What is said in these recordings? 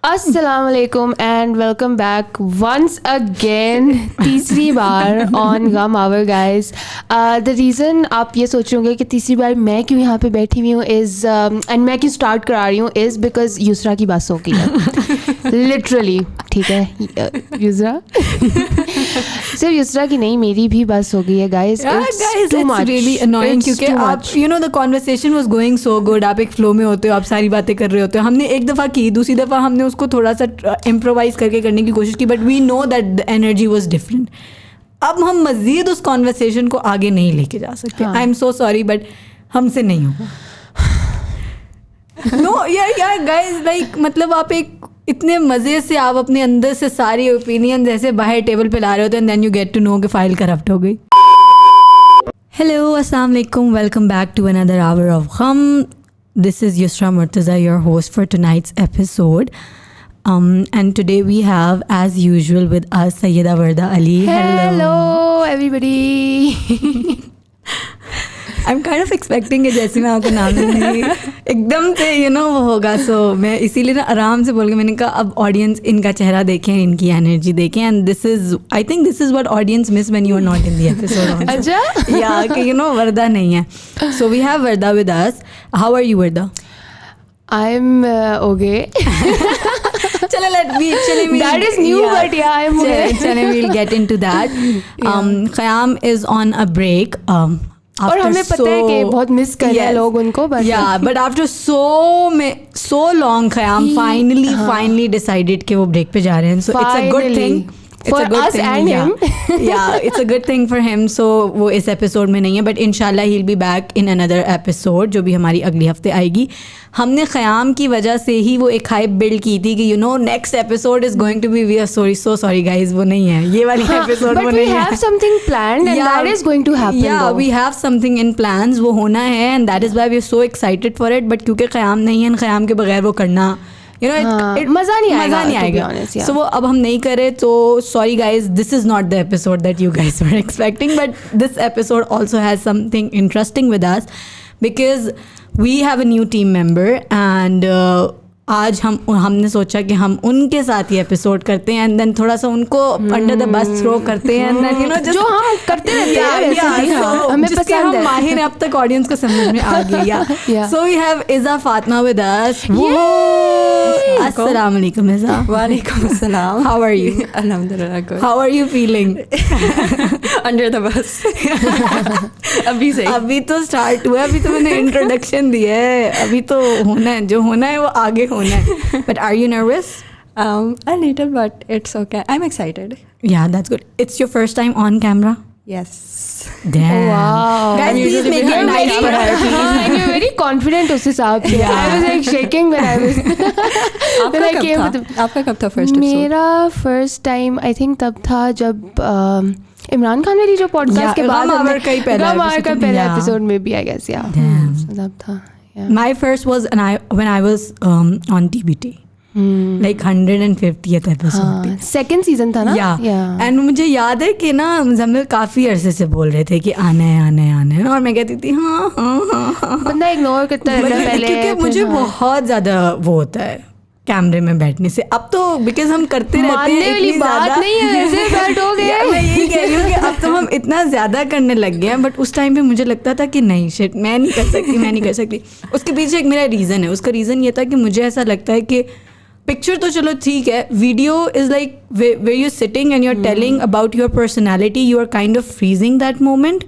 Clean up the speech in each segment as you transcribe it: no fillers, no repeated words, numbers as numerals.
Assalamualaikum and welcome back once again तीसरी बार on Gum Hour guys. The reason आप ये सोच रहे होंगे कि तीसरी बार मैं क्यों यहाँ पे बैठी हुई हूँ is and मैं क्यों स्टार्ट करा रही हूँ is because युसरा की बस हो गई है literally. ठीक है युसरा सिर्फ युसरा की नहीं मेरी भी बस हो गई है guys. Guys, it's really annoying क्योंकि आप you know the conversation was going so good. आप एक flow में होते हो, आप सारी बातें कर रहे होते हो. हमने एक दफ़ा की, दूसरी दफ़ा हमने उसको थोड़ा सा इम्प्रोवाइज करके करने की कोशिश की, but we know that the energy was different. अब हम मज़ीद उस कॉन्वर्सेशन को आगे नहीं लेके जा सकते. आई एम सो सॉरी बट हमसे नहीं होगा. नो या गाइस लाइक मतलब आप एक इतने मज़े से आप अपने अंदर से सारी ओपिनियन ऐसे बाहर टेबल पे ला रहे होते हैं, then you get to know कि फाइल करप्ट हो गई. हेलो अस्सलाम वालेकुम, welcome back to another hour of gum. This is Yusra Murtaza, your host for tonight's episode. And today we have, as usual, with us Sayyida Warda Ali. Hello everybody. I'm kind of expecting कि जैसे मैं आपको नाम लूँगी एकदम से you know वो होगा. So मैं इसीलिए ना आराम से बोल के मैंने कहा अब audience इनका चेहरा देखें, इनकी energy देखें. And I think this is what audience miss when you are not in the episode also. अच्छा yeah कि you know Warda नहीं है. So we have Warda with us. How are you Warda? I'm okay. चलो that is new but yeah I'm okay. चलो we'll get into that. Khayyam is on a break. और हमें पता है कि बहुत मिस कर रहे हैं लोग उनको, but after so long Khayyam finally decided कि वो break पे जा रहे हैं. So it's a good thing for us and him. Yeah, it's a good thing for him. So वो इस episode में नहीं है, but inshallah he'll be back in another episode जो भी हमारी अगली हफ्ते आएगी. हमने ख़याम की वजह से ही वो एक हाइप बिल्ड की थी कि you know next episode is going to be we are so sorry guys वो नहीं है ये वाली episode वो नहीं है. But we have something planned and that is going to happen. Yeah, we have something in plans वो होना है and that is why we are so excited for it. But क्योंकि ख़याम नहीं है, ख़याम के बगैर वो करना you know मज़ा नहीं आएगा. So वो अब हम नहीं करे तो sorry guys, this is not the episode that you guys were expecting. But this episode also has something interesting with us because we have a new team member and आज हमने सोचा कि हम उनके साथ ही एपिसोड करते हैं एंड देन थोड़ा सा उनको अंडर द बस थ्रो करते हैं एंड देन यू नो जो हम करते रहते हैं हमें पसंद है. हम माहिर हैं, अब तक ऑडियंस को समझ में आ गया. So we have Iza Fatima with us. अस्सलाम वालेकुम इज़ा. वालेकुम अस्सलाम. How are you? अल्हम्दुलिल्लाह good. How are you feeling? Under the bus. अभी तो स्टार्ट हुआ, अभी तो मैंने इंट्रोडक्शन दिया है, अभी तो होना है, जो होना है वो आगे होना है. But are you nervous? A little, but it's okay. I'm excited. Yeah, that's good. It's your first time on camera? Yes. Damn. Wow. Guys, please make it nice for her. And you're very confident उस हिसाब से. I was like shaking when I was. आपका कब था first episode? मेरा first time I think तब था जब इमरान खान वाली जो पॉडकास्ट के बाद गम आवर का पहला एपिसोड में भी I guess yeah. तब था. Yeah. My first was when I was on TBT. Like 150th episode. Second season था ना? Yeah. And मुझे याद है कि ना मुज़म्मिल काफ़ी अरसे से बोल रहे थे कि आना है और मैं कहती थी हाँ. बंदा इग्नोर करता रहता है पहले क्योंकि मुझे बहुत ज़्यादा वो होता है कैमरे में बैठने से. अब तो बिकॉज हम करते रहते हैं वाली बात नहीं है वैसे बैठ हो गया. मैं यही कह रही हूँ कि अब तो हम इतना ज़्यादा करने लग गए हैं. बट उस टाइम पे मुझे लगता था कि नहीं शिट मैं नहीं कर सकती. उसके पीछे एक मेरा रीज़न है. उसका रीज़न ये था कि मुझे ऐसा लगता है कि पिक्चर तो चलो ठीक है, video is like where you sitting and you are telling about your personality, you are kind of freezing that moment.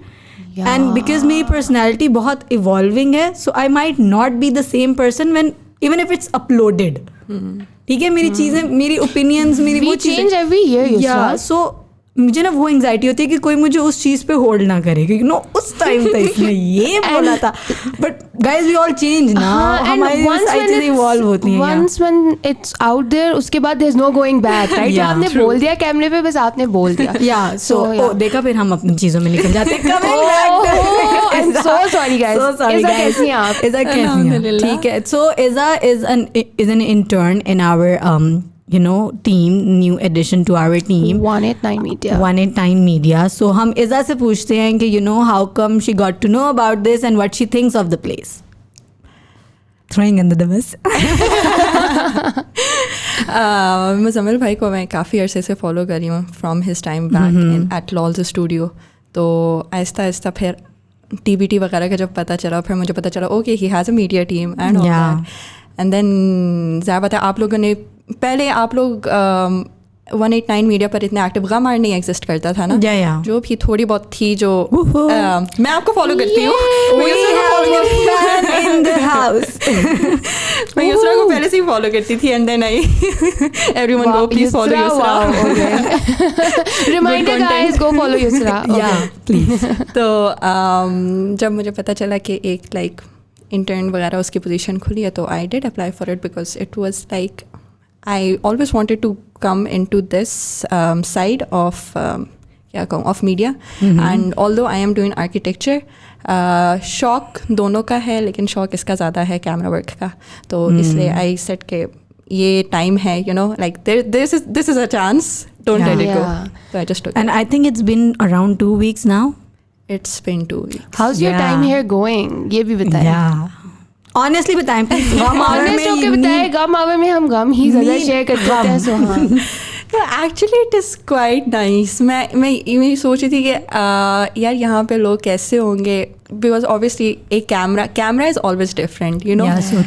And because मेरी पर्सनैलिटी बहुत इवॉल्विंग है, so I might not be the same person when even if it's uploaded. ठीक है, मेरी चीज़ें, मेरी opinions, मेरी वो चीज़ें. सो मुझे ना वो एंग्जाइटी होती है कि कोई मुझे उस चीज़ पे होल्ड ना करे क्योंकि नो उस टाइम पे इसने ये बोला था. But guys we all change ना, हमारी चीज़ें इवॉल्व होती हैं. Once when it's out there उसके बाद there is no going back. Right, आपने बोल दिया कैमरे पे, बस आपने बोल दिया. या सो देखा फिर हम अपनी चीज़ों में निकल जाते हैं. I am so sorry guys. Iza कैसी हैं आप? इज़ा कैसी हैं? ठीक है. So Iza is an intern in our you know team, new addition to our team, 189 media. So हम इज़ा से पूछते हैं कि you know how come she got to know about this and what she thinks of the place. Throwing under the bus. Muzammil भाई को मैं काफ़ी अरसे से फॉलो कर रही हूँ from his time back at lols studio. तो आहिस्ता आहिस्ता फिर TBT वगैरह का जब पता चला, फिर मुझे पता चला okay he has a media team and all that. And then ज़्यादा पता आप लोगों ने पहले आप लोग 189 मीडिया पर इतने एक्टिव गम आर नहीं एग्जिस्ट करता था ना. जो भी थोड़ी बहुत थी जो मैं आपको फॉलो करती हूँ. मैं युसरा को पहले से ही फॉलो करती थी and then I everyone go please follow Yusra. Reminder guys go follow Yusra. Yeah please. तो जब मुझे पता चला कि एक लाइक इंटर्न वगैरह उसकी पोजीशन खुली है तो I did apply for it because it was like I always wanted to come into this side of of media. And although I am doing architecture, शौक दोनों का है लेकिन शौक इसका ज़्यादा है कैमरा वर्क का. तो इसलिए I said कि ये टाइम है, you know, like this is a chance, don't let it go. So I just took it. And I think it's been around 2 weeks now. It's been 2 weeks. How's your time here going? ये भी बताएं. Yeah. Honestly बताएं please. Honest होके बताएं. गम our में हम गम ही ज़्यादा share करते हैं. सो हाँ actually it is quite nice. मैं ये सोच रही थी कि यार यहाँ पे लोग कैसे होंगे बिकॉज ऑब्वियसली एक camera is always different, you know.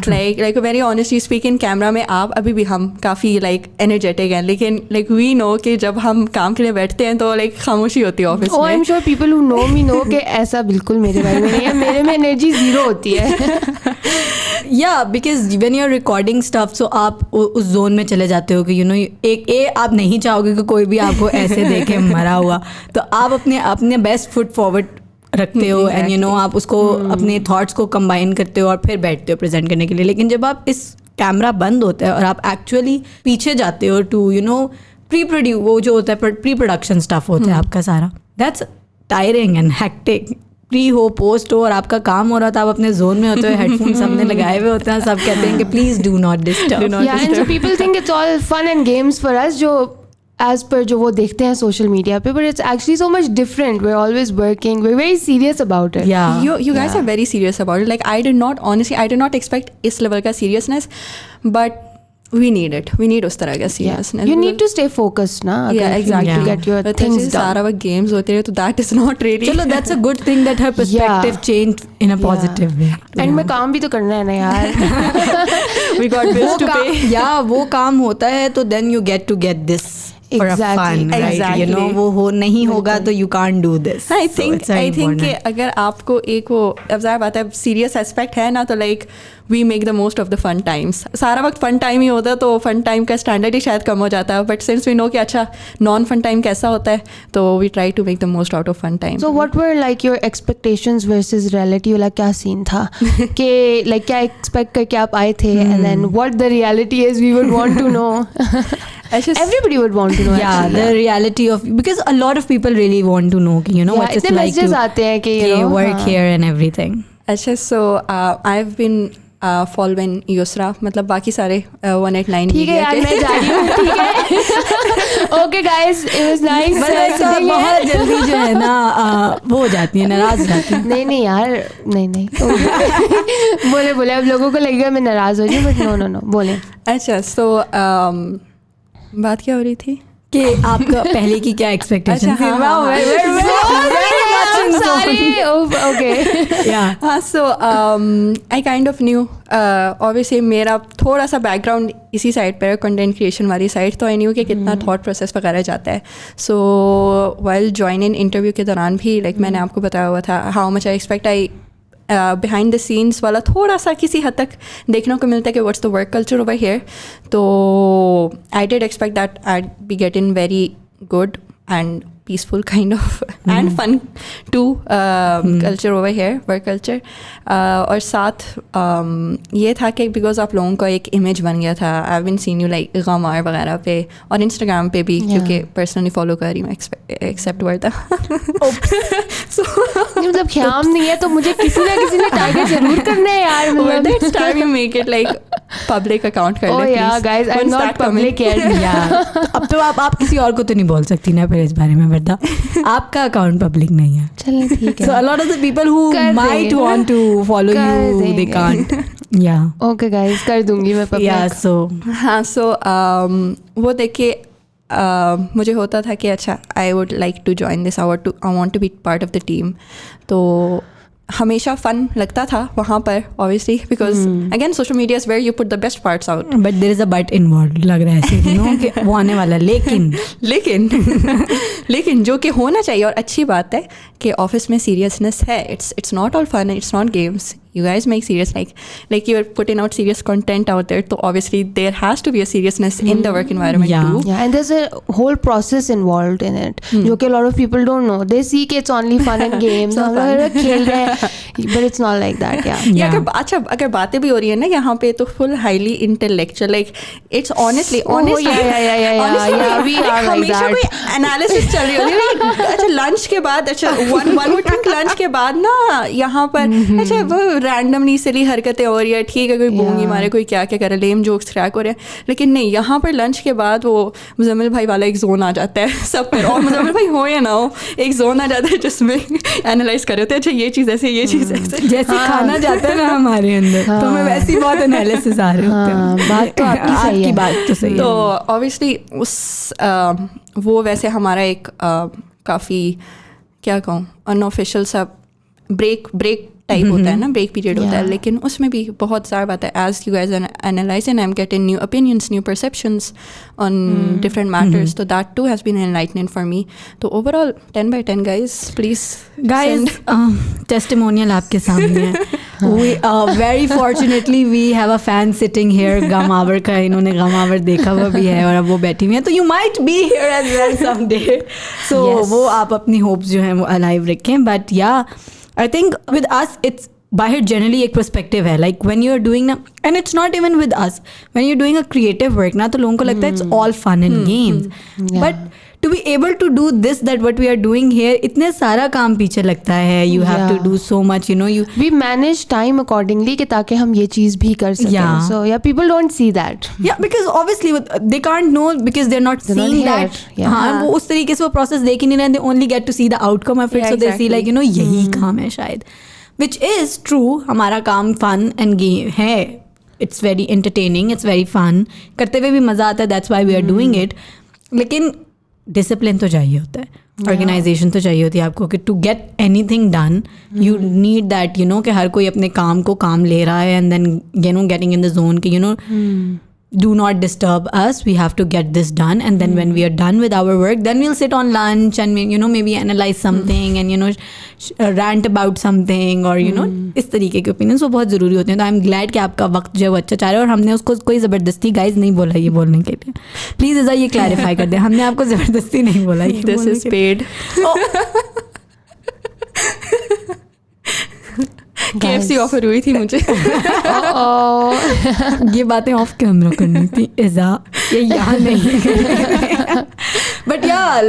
Like very honestly speaking camera में आप अभी भी हम काफ़ी लाइक एनर्जेटिक हैं, लेकिन लाइक वी नो कि जब हम काम के लिए बैठते हैं तो लाइक खामोशी होती है ऑफिस में. I am sure people who know me know कि ऐसा बिल्कुल मेरे बारे में नहीं है. मेरे में एनर्जी ज़ीरो होती है. Yeah because when you are recording stuff so आप उस जोन में चले जाते हो कि यू नो एक आप नहीं चाहोगे कि कोई भी आपको ऐसे देखे मरा हुआ. तो आप अपने बेस्ट फुट फॉरवर्ड रखते हो एंड यू नो आप उसको अपने थॉट्स को कंबाइन करते हो और फिर बैठते हो प्रेजेंट करने के लिए. लेकिन जब आप इस कैमरा बंद होता है और आप एक्चुअली पीछे जाते हो टू यू नो वो जो होता है प्री प्रोडक्शन स्टफ होता है आपका सारा, that's tiring and hectic. Pre हो पोस्ट हो और आपका काम हो रहा था, आप अपने जोन में होते हो, हेडफोन सबने लगाए हुए होते हैं, सब कहते हैं कि please do not disturb. And so people think it's all fun and games for us जो एज पर जो वो देखते हैं सोशल मीडिया पे, but it's actually so much different. We are always working, we are very serious about it. You guys are very serious about it. Like I did not expect इस level का seriousness, but we need it. We need उस तरह का seriousness. You need to stay focused ना. Yeah, exactly. To get your things done. सारा वक्त games होते रहे तो that is not really. चलो that's a good thing that her perspective changed in a positive way. And मैं काम भी तो करना है ना यार. We got bills to pay. Yeah, वो काम होता है तो then you get to get this. For a fun, right? Exactly. You know, वो नहीं होगा तो you can't do this. I think कि अगर आपको एक वो अब ज़ाहिर बात है serious aspect है ना तो like we make the most of the fun times. सारा वक्त fun time ही होता तो fun time का standard ही शायद कम हो जाता है. But since we know कि अच्छा non fun time कैसा होता है तो we try to make the most out of fun time. So what were like your expectations versus reality वाला क्या scene था कि like क्या expect करके आप आए थे and then what the reality is we would want to know. Everybody would want to know. Yeah, actually. The reality of because a lot of people really want to know, you know, what it's like to आते हैं कि you know, work here and everything. अच्छा, so I've been following Yusra, मतलब बाकी सारे 189 ठीक है यार मैं जा रही हूँ. ठीक है. Okay guys, it was nice. बहुत जल्दी जो है ना वो हो जाती है, नाराज जाती है. नहीं यार नहीं. बोले अब लोगों को लगेगा मैं नाराज हो रही हूँ, बट नो बोले. अच्छा, so बात क्या हो रही थी कि आपका पहले की क्या एक्सपेक्टेशन थी? So I kind of knew obviously मेरा थोड़ा सा बैकग्राउंड इसी साइड पर कंटेंट क्रिएशन वाली साइड, तो आई न्यू कि कितना थॉट प्रोसेस वगैरह जाता है. So while join in interview के दौरान भी लाइक मैंने आपको बताया हुआ था how much I expect. I behind the scenes वाला थोड़ा सा किसी हद तक देखने को मिलता है कि what's the work culture over here. तो I did expect that I be get in very good and peaceful kind of and fun too culture over here, work culture. और साथ ये था कि बिकॉज आप लोगों का एक इमेज बन गया था. I have been seen you like गमार वगैरह पे और इंस्टाग्राम पे भी क्योंकि पर्सनली फॉलो कर रही हूँ एक्सेप्ट वर्ड था. मतलब ख्याम नहीं है तो मुझे किसी ना टारगेट जरूर करना है यार. मतलब next time you make it like public account कर ले yeah guys, I'm not public yet. अब तो आप किसी और को तो नहीं बोल सकती ना फिर इस बारे में. आपका अकाउंट पब्लिक नहीं है. चलिए ठीक है. So a lot of the people who might want to follow you, they can't. Yeah. Okay guys, कर दूंगी मैं public. Yeah, so हाँ, सो वो देख के मुझे होता था कि अच्छा, I would like to join this, I want to be part of the team. तो हमेशा फन लगता था वहाँ पर, obviously, because again social media is where you put the best parts out. but there is a but involved लग रहा है ऐसे, you know, कि वो आने वाला लेकिन जो कि होना चाहिए, और अच्छी बात है कि ऑफिस में सीरियसनेस है. It's not all fun, it's not games. You guys make serious, like you are putting out serious content out there. So obviously there has to be a seriousness in the work environment Yeah. too. Yeah, and there's a whole process involved in it. जो कि a lot of people don't know. They see कि it's only fun and games. हम लोग खेल रहे हैं, but it's not like that. Yeah. Yeah. अगर बातें भी हो रही है ना यहाँ पे, तो full highly intellectual, like it's honestly Yeah. We are like हमेशा that. कोई analysis चल रही होती है. अच्छा लंच के बाद, अच्छा one would think लंच के बाद ना यहाँ पर अच्छा वो रैंडमली सिली हरकतें हो रही है, ठीक है, कोई बूंगी मारे, कोई क्या क्या करे, लेम जोक्स क्रैक हो रहे हैं. लेकिन नहीं, यहाँ पर लंच के बाद वो मुजम्मिल भाई वाला एक जोन आ जाता है सब पर, और मुजम्मिल भाई हो या ना हो, एक जोन आ जाता है जिसमें एनालाइज कर रहे होते हैं, अच्छा ये चीज़ ऐसे, ये चीज़ ऐसे, जैसे खाना जाता है ना हमारे अंदर, तो हमें वैसी बहुत एनालिसिस आ रहे होते हैं. बात तो आपकी सही है. आपकी बात तो सही तो है. ऑब्वियसली वो वैसे हमारा एक काफ़ी क्या कहूँ अनऑफिशियल सा ब्रेक टाइप होता है ना, ब्रेक पीरियड होता है. लेकिन उसमें भी बहुत सारी बात है, as you guys analyse and I am getting new opinions, new perceptions on different matters. तो that too has been enlightening for me. तो overall 10 by 10 guys, please Guys, testimonial आपके सामने है. We very fortunately we have a fan sitting here, gum hour का. इन्होंने गम our देखा हुआ भी है और अब वो बैठी हुई है, तो you might be here as well someday. So वो आप अपनी hopes जो हैं वो alive रखें. But yeah, I think with us it's बाहर generally एक perspective है, like when you're doing ना, and it's not even with us, when you're doing a creative work ना, तो लोगों को लगता है it's all fun and games. But to be able to do this, that what we are doing here, इतने सारा काम पीछे लगता है. You have to do so much, you know. We manage time accordingly कि ताकि हम ये चीज़ भी कर सकें. Yeah. So yeah, people don't see that. Yeah, because obviously they can't know because they're not They're not seeing here. that. Yeah. हाँ, वो उस तरीके से वो process देख ही नहीं रहे. They only get to see the outcome of it, Yeah, so they see exactly. like, you know, यही काम है शायद. Which is true. हमारा काम fun and game है. It's very entertaining. It's very fun. करते हुए भी मज़ा आता है. That's why we are doing it. लेकिन डिसिप्लिन तो चाहिए होता है, ऑर्गेनाइजेशन तो चाहिए होती है आपको, कि to get anything done you need that, you know, कि हर कोई अपने काम को काम ले रहा है, and then you know getting in the zone कि you know do not disturb us, we have to get this done, and then when we are done with our work, then we'll sit on lunch and you know maybe analyze something and you know rant about something, or you know इस तरीके के opinions वो बहुत ज़रूरी होते हैं. तो I am glad कि आपका वक्त जो है वो अच्छा चाह रहा है, और हमने उसको कोई ज़बरदस्ती गाइज नहीं बोला ये बोलने के लिए. प्लीज़ ऐसा ये क्लैरिफाई कर दें, हमने आपको ज़बरदस्ती नहीं बोला ये दिस बोलने इज के लिए. पेड. KFC ऑफर हुई थी मुझे. ये बातें ऑफ कैमरा करनी थी इज़ा, ये यहाँ नहीं. But yeah,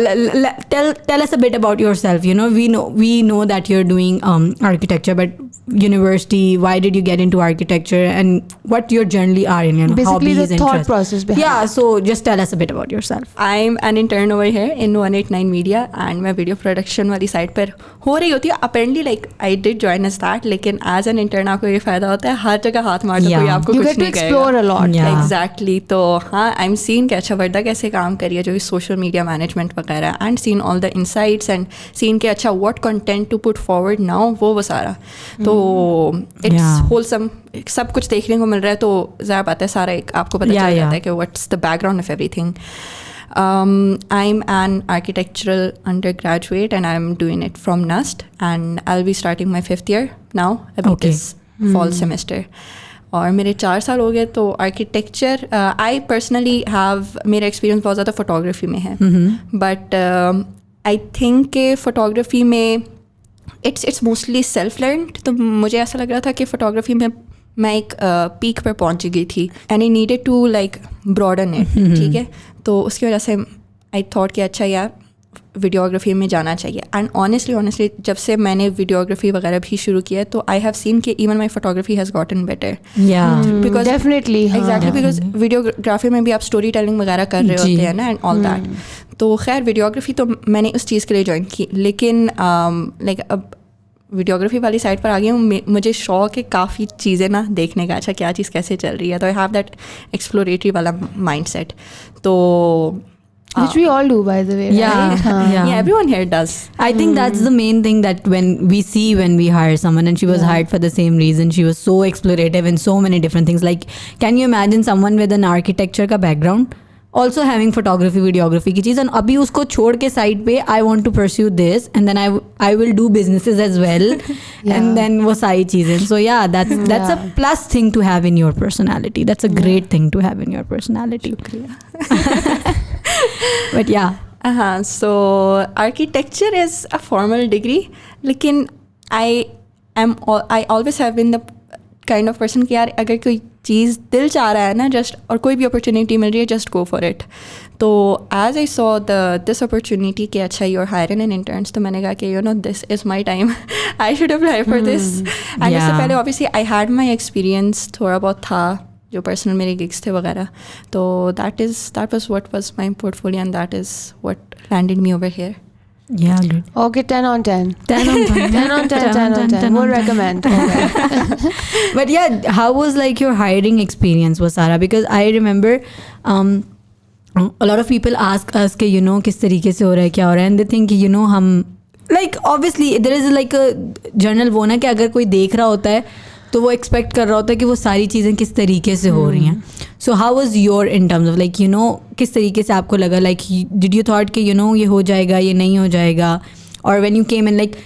tell us a bit about yourself. You know, we know that you're doing architecture, but university, why did you get into architecture, and what you generally are in, you know, Basically, hobbies, the thought interests. process behind Yeah, so just tell us a bit about yourself. I'm an intern over here in 189 Media, and मैं video production वाली side पर हो रही होती है. Apparently like I did join as that, लेकिन as an intern आपको ये फ़ायदा होता है, हर जगह हाथ मार दो, कोई Yeah. आपको You कुछ get to नहीं explore a lot. Yeah. Exactly. तो हाँ, आई एम सीन कि अच्छा वर्दा कैसे काम करी है, जो सोशल मीडिया मैनेजमेंट वगैरह, and seen all the insights, and seen के अच्छा what content to put forward now, वो सारा. तो इट्स होलसम, सब कुछ देखने को मिल रहा है. तो ज़्यादा बात है, सारा एक आपको पता चल जाता है कि what's the background of everything. I'm an architectural undergraduate and I'm doing it from NUST, and I'll be starting my 5th year now, this fall semester. और मेरे 4 साल हो गए. तो आर्किटेक्चर, आई पर्सनली हैव, मेरा एक्सपीरियंस बहुत ज़्यादा photography में है, बट आई थिंक कि फोटोग्राफी में इट्स मोस्टली सेल्फ लर्नड. तो मुझे ऐसा लग रहा था कि फ़ोटोग्राफी में मैं एक पीक पर पहुंच गई थी, and I needed to like broaden it. ठीक है, तो उसकी वजह से आई थॉट कि अच्छा यार वीडियोग्राफी में जाना चाहिए. एंड ऑनेस्टली जब से मैंने वीडियोग्राफी वगैरह भी शुरू किया, तो आई हैव सीन कि even my photography has gotten better. Because definitely, exactly, because videography में भी आप स्टोरी टेलिंग वगैरह कर रहे होते हैं ना, एंड ऑल दैट. तो खैर वीडियोग्राफी तो मैंने उस चीज़ के लिए ज्वाइन की, लेकिन लाइक अब वीडियोग्राफी वाली साइड पर आ गई हूँ, मुझे शौक है काफ़ी चीज़ें ना देखने का, अच्छा क्या चीज़ कैसे चल रही है, तो आई हैव दैट एक्सप्लोरेटरी वाला माइंड सेट. तो Which we all do, by the way, Yeah, right? yeah. yeah, everyone here does. I think that's the main thing that when we hire someone, and she was hired for the same reason. She was so explorative in so many different things. Like, can you imagine someone with an architecture का background also having photography, videography की चीज़, and अभी उसको छोड़ के side पे I want to pursue this, and then I will do businesses as well, and then वो सारी चीज़ें. So yeah, that's a plus thing to have in your personality. That's a great thing to have in your personality. But yeah. So architecture is a formal degree, लेकिन I always have been the kind of person कि यार अगर कोई चीज़ दिल चाह रहा है ना, जस्ट, और कोई भी अपॉर्चुनिटी मिल रही है, जस्ट गो फॉर इट. तो as I saw this opportunity कि अच्छा you are hiring an interns, तो मैंने कहा कि you know this is my time, I should apply for this. And इससे पहले obviously I had my experience, थोड़ा बहुत था जो पर्सनल मेरे गिग्स थे वगैरह, तो that was what was my portfolio and that is what landed me over here. Yeah, good. Okay, 10 on 10. 10 on 10. 10 on 10, 10 on 10. Would recommend. Okay. But yeah, how was like your hiring experience was, Sara? Because I remember a lot of people ask us कि you know किस तरीके से हो रहा है, क्या हो रहा है, and they think you know हम like obviously there is like a general वो ना कि अगर कोई देख रहा होता है तो वो एक्सपेक्ट कर रहा होता है कि वो सारी चीज़ें किस तरीके से हो रही हैं. So how was your in terms of like you no किस तरीके से आपको लगा, लाइक डिड यू थॉट कि यू नो ये हो जाएगा, ये नहीं हो जाएगा, और when you came in like,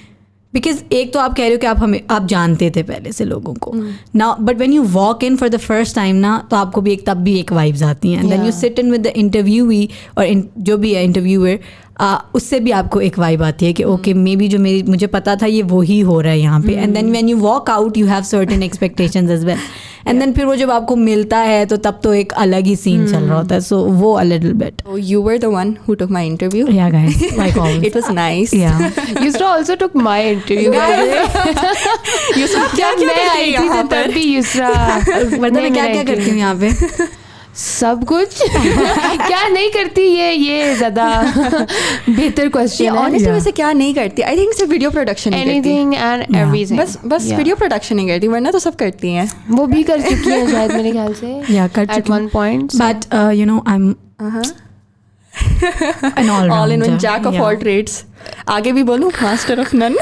because एक तो आप कह रहे हो कि आप जानते थे पहले से लोगों को ना, but when you walk in for the first time ना, तो आपको भी तब भी एक वाइब्स आती हैं, and then you sit in with the interviewee और जो भी है इंटरव्यूअर, उससे भी आपको एक वाइब आती है कि ओके मे बी जो मुझे पता था ये वो ही हो रहा है यहाँ पे, and then when you walk out you have certain expectations as well, and then फिर वो जब आपको मिलता है तो तब तो एक अलग ही सीन चल रहा होता है. सो वो a little bit. So you were the one who took my interview. Yeah, guys, like always. It was nice. Yeah. Yusra also took my interview. Yusra क्या मैं आई थी तो तब भी Yusra. मतलब मैं क्या करती हूँ यहाँ पे? सब कुछ. क्या नहीं करती, ये ज़्यादा बेहतर क्वेश्चन है. ऑनेस्टली वैसे क्या नहीं करती, आई थिंक सिर्फ वीडियो प्रोडक्शन ही करती. Anything and everything. बस वीडियो प्रोडक्शन ही करती, वरना तो सब करती हैं. वो भी कर चुकी हैं शायद मेरे ख्याल से. Yeah, कर at चुकी one point. But you know I'm an all in one jack of all trades. आगे भी बोलूँ मास्टर ऑफ नन.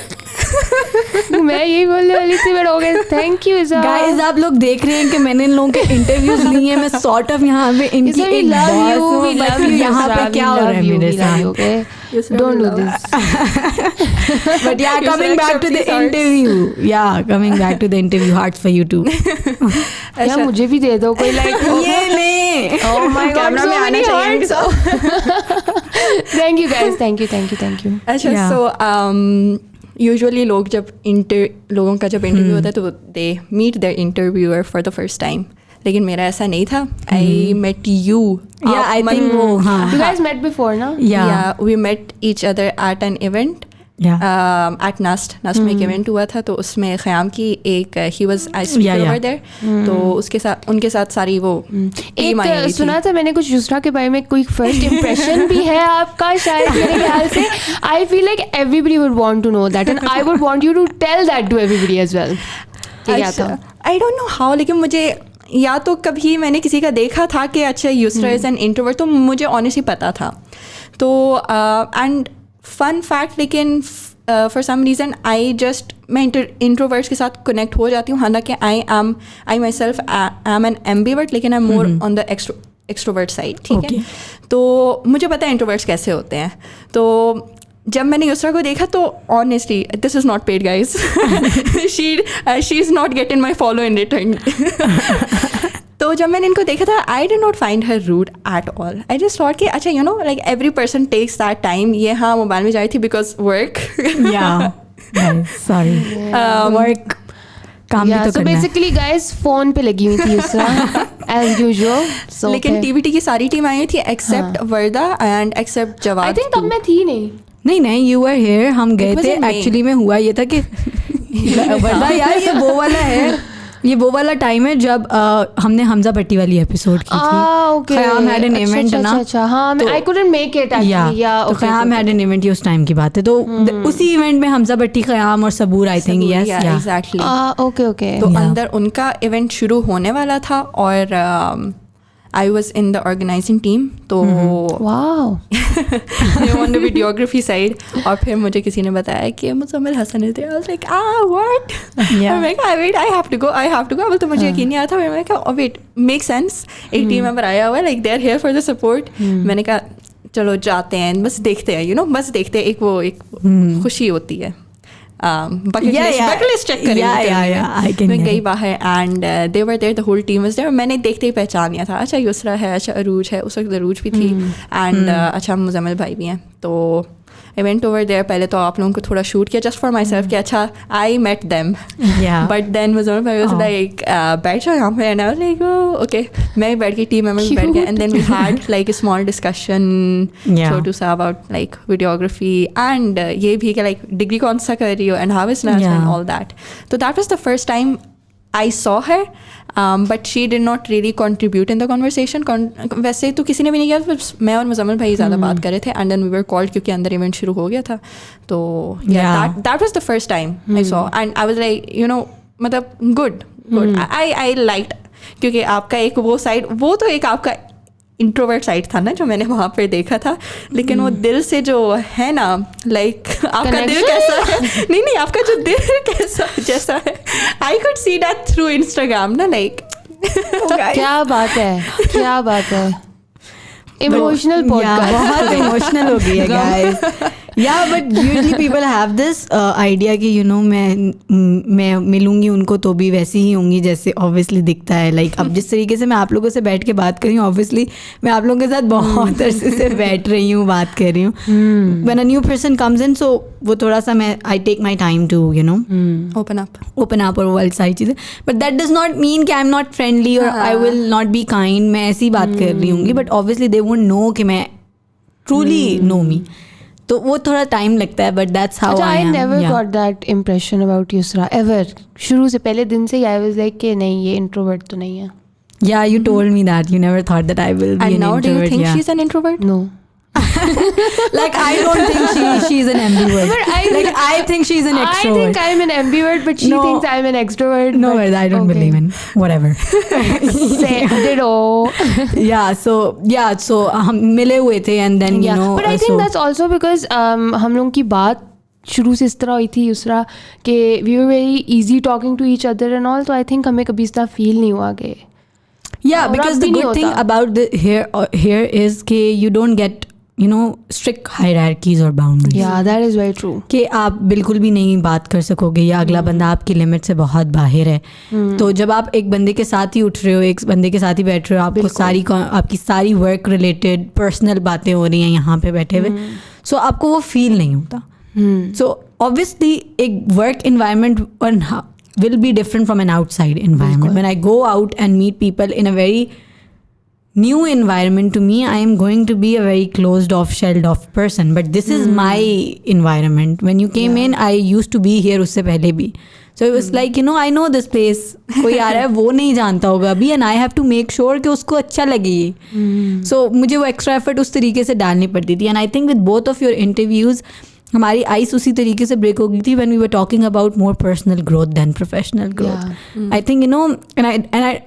मैं यही बोलने वाली थी, बट हो गया. थैंक यू गाइस, आप लोग देख रहे हैं कि मैंने इन लोगों के इंटरव्यूज लिए हैं, मैं सॉर्ट ऑफ यहाँ पे इनकी एक बॉस हूँ, बट यहाँ पे क्या हो रहा है मेरे साथ. Don't do this. But yeah, coming back to the interview. Yeah, coming back to the interview, hearts for you too. या मुझे भी दे दो कोई लाइक. ये नहीं. Oh my God, कैमरा में so आना many चाहिए. hearts. Thank you guys, thank you. अच्छा, so यूजुअली लोग जब लोगों का जब इंटरव्यू होता है तो they meet their interviewer for the first time, लेकिन मेरा ऐसा नहीं था. I met you. Yeah, I think वो हाँ. You guys met before, ना? Yeah, we met each other at an event. At NAST में एक इवेंट हुआ था, तो उसमें ख़याम की एक ही was I speaker over there, तो उनके साथ सारी वो टीम आई हुई थी. सुना था मैंने कुछ युसरा के बारे में, कोई फर्स्ट इंप्रेशन भी है आपका शायद मेरे ख्याल से. I feel like everybody would want to know that, and I would want you to tell that to everybody as well. क्या था? आई डोंट नो हाउ, लेकिन मुझे या तो कभी मैंने किसी का देखा था कि अच्छा युसरा इज़ एन इंट्रोवर्ट, तो मुझे ऑनेस्टली पता था. तो एंड फन फैक्ट, लेकिन फॉर सम रीज़न मैं इंट्रोवर्ट्स के साथ कनेक्ट हो जाती हूँ. हालांकि I myself am an ambivert, लेकिन I am more on the extrovert side. ठीक है, तो मुझे पता है इंट्रोवर्ट्स कैसे होते हैं. तो जब मैंने युसरा को देखा तो honestly this is not paid guys, she is not getting my follow in return. तो जब मैंने इनको देखा था, I did not find her rude at all. I just thought कि अच्छा you know like every person takes that time. ये हाँ मोबाइल में जाई थी बिकॉज वर्क. सॉरी, वर्क काम भी तो करना है. बेसिकली गाइस फोन पे लगी हुई थी युसरा एज यूजुअल. लेकिन टीवीटी की सारी टीम आई थी except Warda and except Jawad. I think तब मैं थी नहीं यू आर हियर. हम गए थे एक्चुअली में. हुआ ये था कि वर्दा यार ये वो वाला है, ये वो वाला टाइम है जब हमने हमजा भट्टी वाली एपिसोड की थी. Okay. Khayyam had an event ना. अच्छा, हाँ, तो- I couldn't make it actually. Yeah, तो okay, Khayyam okay. had an event, ये उस टाइम की बात है. तो उसी इवेंट में हमजा भट्टी, ख़याम और सबूर आई थिंक. यस, या एग्जैक्टली. Okay, okay. तो Yeah. अंदर उनका इवेंट शुरू होने वाला था और I was in the organising team. तो Wow. On the videography side. और फिर मुझे किसी ने बताया कि Muzammil Hasan is there. I was like what. Yeah. मैं कहा wait, I have to go. तो मुझे यकीन नहीं आया था. मैं कहा वेट, मेक सेंस, एक टीम मेंबर आया हुआ है, like they are here for the support. मैंने कहा चलो जाते हैं, बस देखते हैं, बस देखते हैं. एक खुशी होती है. बकेट लिस्ट चेक करेंगे. मैं गई बाहर and they were there, the whole team was there. मैंने देखते ही पहचान लिया था, अच्छा युसरा है, अच्छा अरूज है, उस वक्त अरूज भी थी एंड अच्छा मुज़म्मिल भाई भी हैं. तो इवेंट ओवर देयर. पहले तो आप लोगों को थोड़ा शूट किया जस्ट फॉर माई सेल्फ कि अच्छा I met them. But then Muzammil भाई वाज लाइक बैठ जाओ यहाँ पे. And I was like okay. मैं बैठ के टीम मेंबर बैठ गया and then we had like a small discussion छोटू सा अबाउट लाइक वीडियोग्राफी एंड ये भी कि लाइक डिग्री कौन सा कर रही हो and how is and all that. तो that was the first time I saw her, but she did not really contribute in the conversation. वैसे तो किसी ने भी नहीं किया, बस मैं और मुज़म्मिल भाई ज़्यादा बात कर रहे थे. And then we were called क्योंकि अंदर इवेंट शुरू हो गया था. तो that was the first time I saw and I was like मतलब good. I liked, क्योंकि आपका एक वो साइड, वो तो एक आपका इंट्रोवर्ट साइड था ना जो मैंने वहाँ पर देखा था. लेकिन वो दिल से जो है ना, लाइक आपका दिल कैसा है, नहीं आपका जो दिल कैसा जैसा है, I could see that through Instagram ना, लाइक क्या बात है. Emotional podcast. बहुत इमोशनल हो गई है गाइस. या but usually people have this idea कि मैं मिलूंगी उनको तो भी वैसी ही होंगी जैसे ऑब्वियसली दिखता है. लाइक अब जिस तरीके से मैं आप लोगों से बैठ के बात कर रही हूँ, ऑब्वियसली मैं आप लोगों के साथ बहुत अरसे से बैठ रही हूँ, बात कर रही हूँ. When a new person comes in, so वो थोड़ा सा मैं I take my time to open up और वो वाली सारी चीज़ें. But that does not mean कि आई एम नॉट फ्रेंडली और I will not be kind. मैं ऐसी बात कर रही हूँगी, but obviously they won't know कि मैं ट्रूली नो मी. तो वो थोड़ा टाइम लगता है, but that's how I am. I never got that impression about Yusra ever. शुरू से पहले दिन से ही I was like कि नहीं, ये इंट्रोवर्ट तो नहीं है. Yeah, you told me that you never thought that I will be and an now introvert. do you think yeah. she's an introvert? No. Like I don't think she's an ambivert. But I think she's an extrovert. I think I'm an ambivert, but she No. thinks I'm an extrovert. No, but I don't okay. believe in whatever. Say ditto. So हम मिले हुए थे and then you know. But I think that's also because हम लोगों की बात शुरू से इस तरह हुई थी युसरा कि we were very easy talking to each other and all. तो I think हमें कभी इस तरह feel नहीं हुआ कि yeah, because the good thing about the here is कि you don't get strict hierarchies or boundaries. Yeah, that is very true. कि आप बिल्कुल भी नहीं बात कर सकोगे या अगला बंदा आपकी लिमिट से बहुत बाहर है. तो जब आप एक बंदे के साथ ही उठ रहे हो, एक बंदे के साथ ही बैठ रहे हो, आपकी सारी वर्क रिलेटेड पर्सनल बातें हो रही हैं यहाँ पे बैठे हुए, सो आपको वो फील नहीं होता. सो ऑब्वियसली एक work environment will be different from an outside environment. When I go out and meet people in a very new environment, to me I am going to be a very closed off, shelled off person, but this is my environment. When you came in, I used to be here usse pehle bhi, so it was like I know this place. कोई आ रहा है वो नहीं जानता होगा अभी, and I have to make sure कि उसको अच्छा लगे. So मुझे वो extra effort उस तरीके से डालनी पड़ती थी. And I think with both of your interviews हमारी आइस उसी तरीके से ब्रेक हो गई थी when we were talking about more personal growth than professional growth. I think and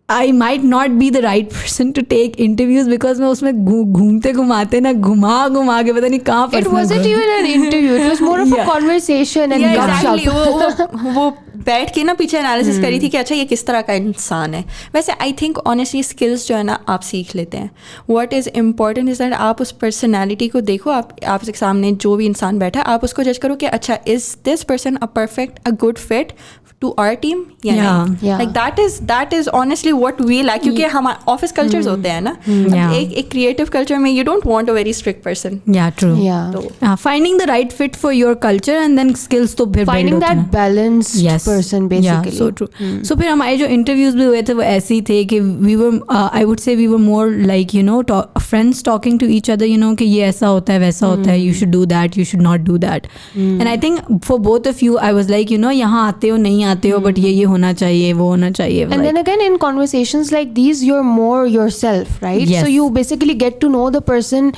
I might not be the right person to take interviews because मैं उसमें घूमते घुमाते ना घुमा के पता नहीं कहाँ It wasn't even an interview. It was more of a conversation and exactly. वो बैठ के ना पीछे एनालिसिस करी थी कि अच्छा ये किस तरह का इंसान है. वैसे आई थिंक ऑनेस्टली स्किल्स जो है ना आप सीख लेते हैं. What is important is that आप उस पर्सनैलिटी को देखो. आप सामने जो भी इंसान बैठा है आप उसको जज करो कि अच्छा is this person a perfect a good fit to our team like that is honestly what we like क्योंकि हमारे ऑफिस कल्चर्स होते हैं ना. एक क्रिएटिव कल्चर में you don't want a very strict person. True. Finding the right fit for your culture and then skills तो फिर finding that balanced person basically. so true. So फिर हमारे जो interviews भी हुए थे वो ऐसे ही थे कि we were I would say we were more like friends talking to each other, कि ये ऐसा होता है वैसा होता है, you should do that, you should not do that. And I think for both of you I was like यहाँ आते हो नहीं आते हो, but ये होना चाहिए वो होना चाहिए. And then again in conversations like these you're more yourself, right? Yes. So you basically get to know the person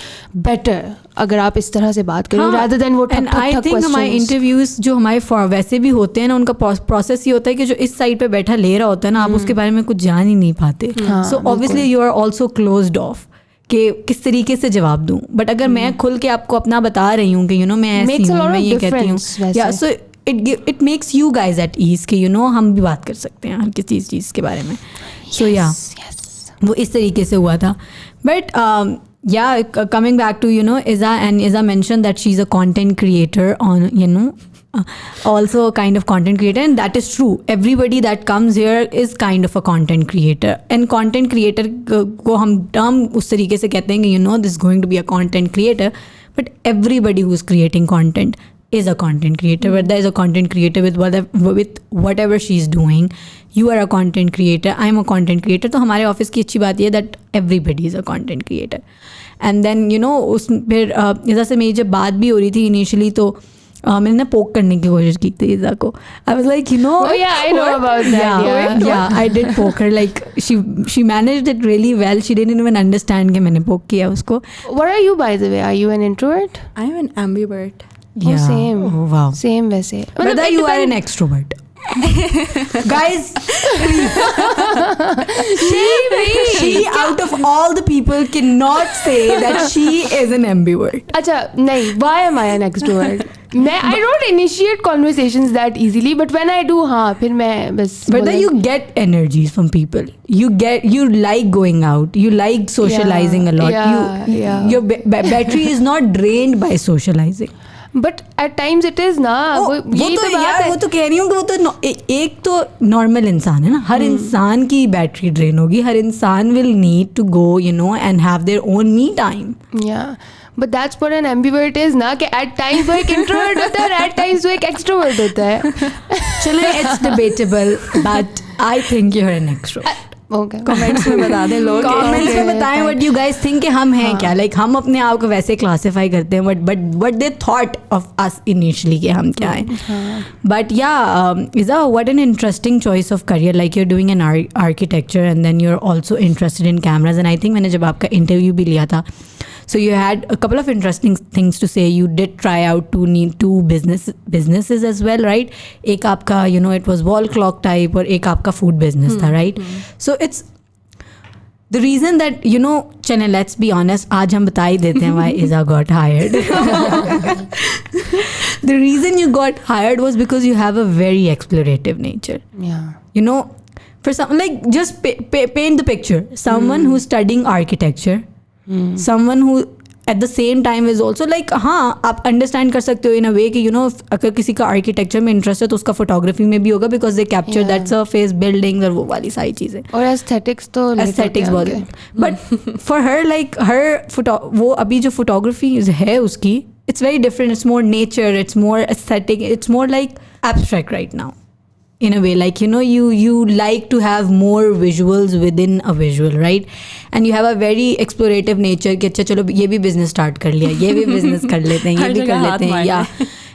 better अगर आप इस तरह से बात करें rather than वो ठक questions. हमारे इंटरव्यूज जो हमारे वैसे भी होते हैं ना, उनका प्रोसेस ये होता है कि जो इस साइड पे बैठा ले रहा होता है ना, आप उसके बारे में कुछ जान ही नहीं पाते. So obviously you are also closed off कि किस तरीके से जवाब दूं. बट अगर मैं खुल के आपको अपना बता रही हूँ कि मैं ऐसी हूँ, मैं ये कहती हूँ, या so it makes you guys at ease कि हम भी बात कर सकते हैं हर किसी चीज़ के बारे में. सो वो इस तरीके से हुआ था. But coming back to Iza, and Iza mentioned that she's a content creator on also a kind of content creator, and that is true. Everybody that comes here is kind of a content creator, and content creator को हम term उस तरीके से कहते हैं कि this is going to be a content creator, but everybody who's creating content is a content creator. Whether is a content creator with whatever she's doing, you are a content creator, I'm a content creator. तो हमारे office की अच्छी बात ये है that everybody is a content creator. And then उस फिर इज़ा से मेरी जब बात भी हो रही थी इनिशियली, तो मैंने ना पोक करने की कोशिश की थी इज़ा को. I was like oh yeah, I know about that. Yeah, I did poke her. Like she managed it really well. She didn't even understand कि मैंने पोक किया उसको. What are you, by the way? Are you an introvert? I'm an ambivert. Yeah. Oh, same. Oh, wow. Same वैसे. Whether you are an extrovert. Guys, she out of all the people cannot say that she is an ambivert. अच्छा नहीं, why am I an extrovert? I don't initiate conversations that easily, but when I do, हाँ फिर मैं बस. Whether you get energies from people, you like going out, you like socializing a lot. Your battery is not drained by socializing. But at times it is ना. वो तो यार वो तो कह रही हूँ कि वो तो एक तो नॉर्मल इंसान है ना, हर इंसान की बैटरी ड्रेन होगी, हर इंसान will need to go and have their own me time. Yeah. But that's what an ambivert is ना, कि at times वो एक introvert होता है और at times वो एक extrovert होता है. चलो it's debatable, but I think you're an extrovert. Okay. Comments में बता दें लोग. कमेंट्स में बताएं what you guys think कि हम हैं क्या, लाइक हम अपने आप को वैसे क्लासीफाई करते हैं, but what they thought of us initially कि हम क्या हैं. But yeah, Iza, what an interesting choice of career. Like you're doing an architecture and then you're also interested in cameras, and I think मैंने जब आपका interview भी लिया था, so you had a couple of interesting things to say. You did try out two businesses as well, right? एक आपका it was wall clock type और एक आपका food business था, right? So it's the reason that चलें let's be honest, आज हम बता ही देते हैं why Iza got hired. The reason you got hired was because you have a very explorative nature. Yeah. For some, like just paint the picture. Someone who's studying architecture, someone who at the same time is also like हाँ आप understand कर सकते हो in a way कि अगर किसी का architecture में interest है तो उसका photography में भी होगा, because they capture that surface, buildings और वो वाली सारी चीज़ें. और aesthetics तो aesthetics बहुत है. But for her, like वो अभी जो photography है उसकी, it's very different. It's more nature, it's more aesthetic, it's more like abstract right now. In a way, like you like to have more visuals within a visual, right? And you have a very explorative nature कि अच्छा चलो ये भी business start कर लिया, ये भी business कर लेते हैं, ये भी कर लेते हैं, yeah.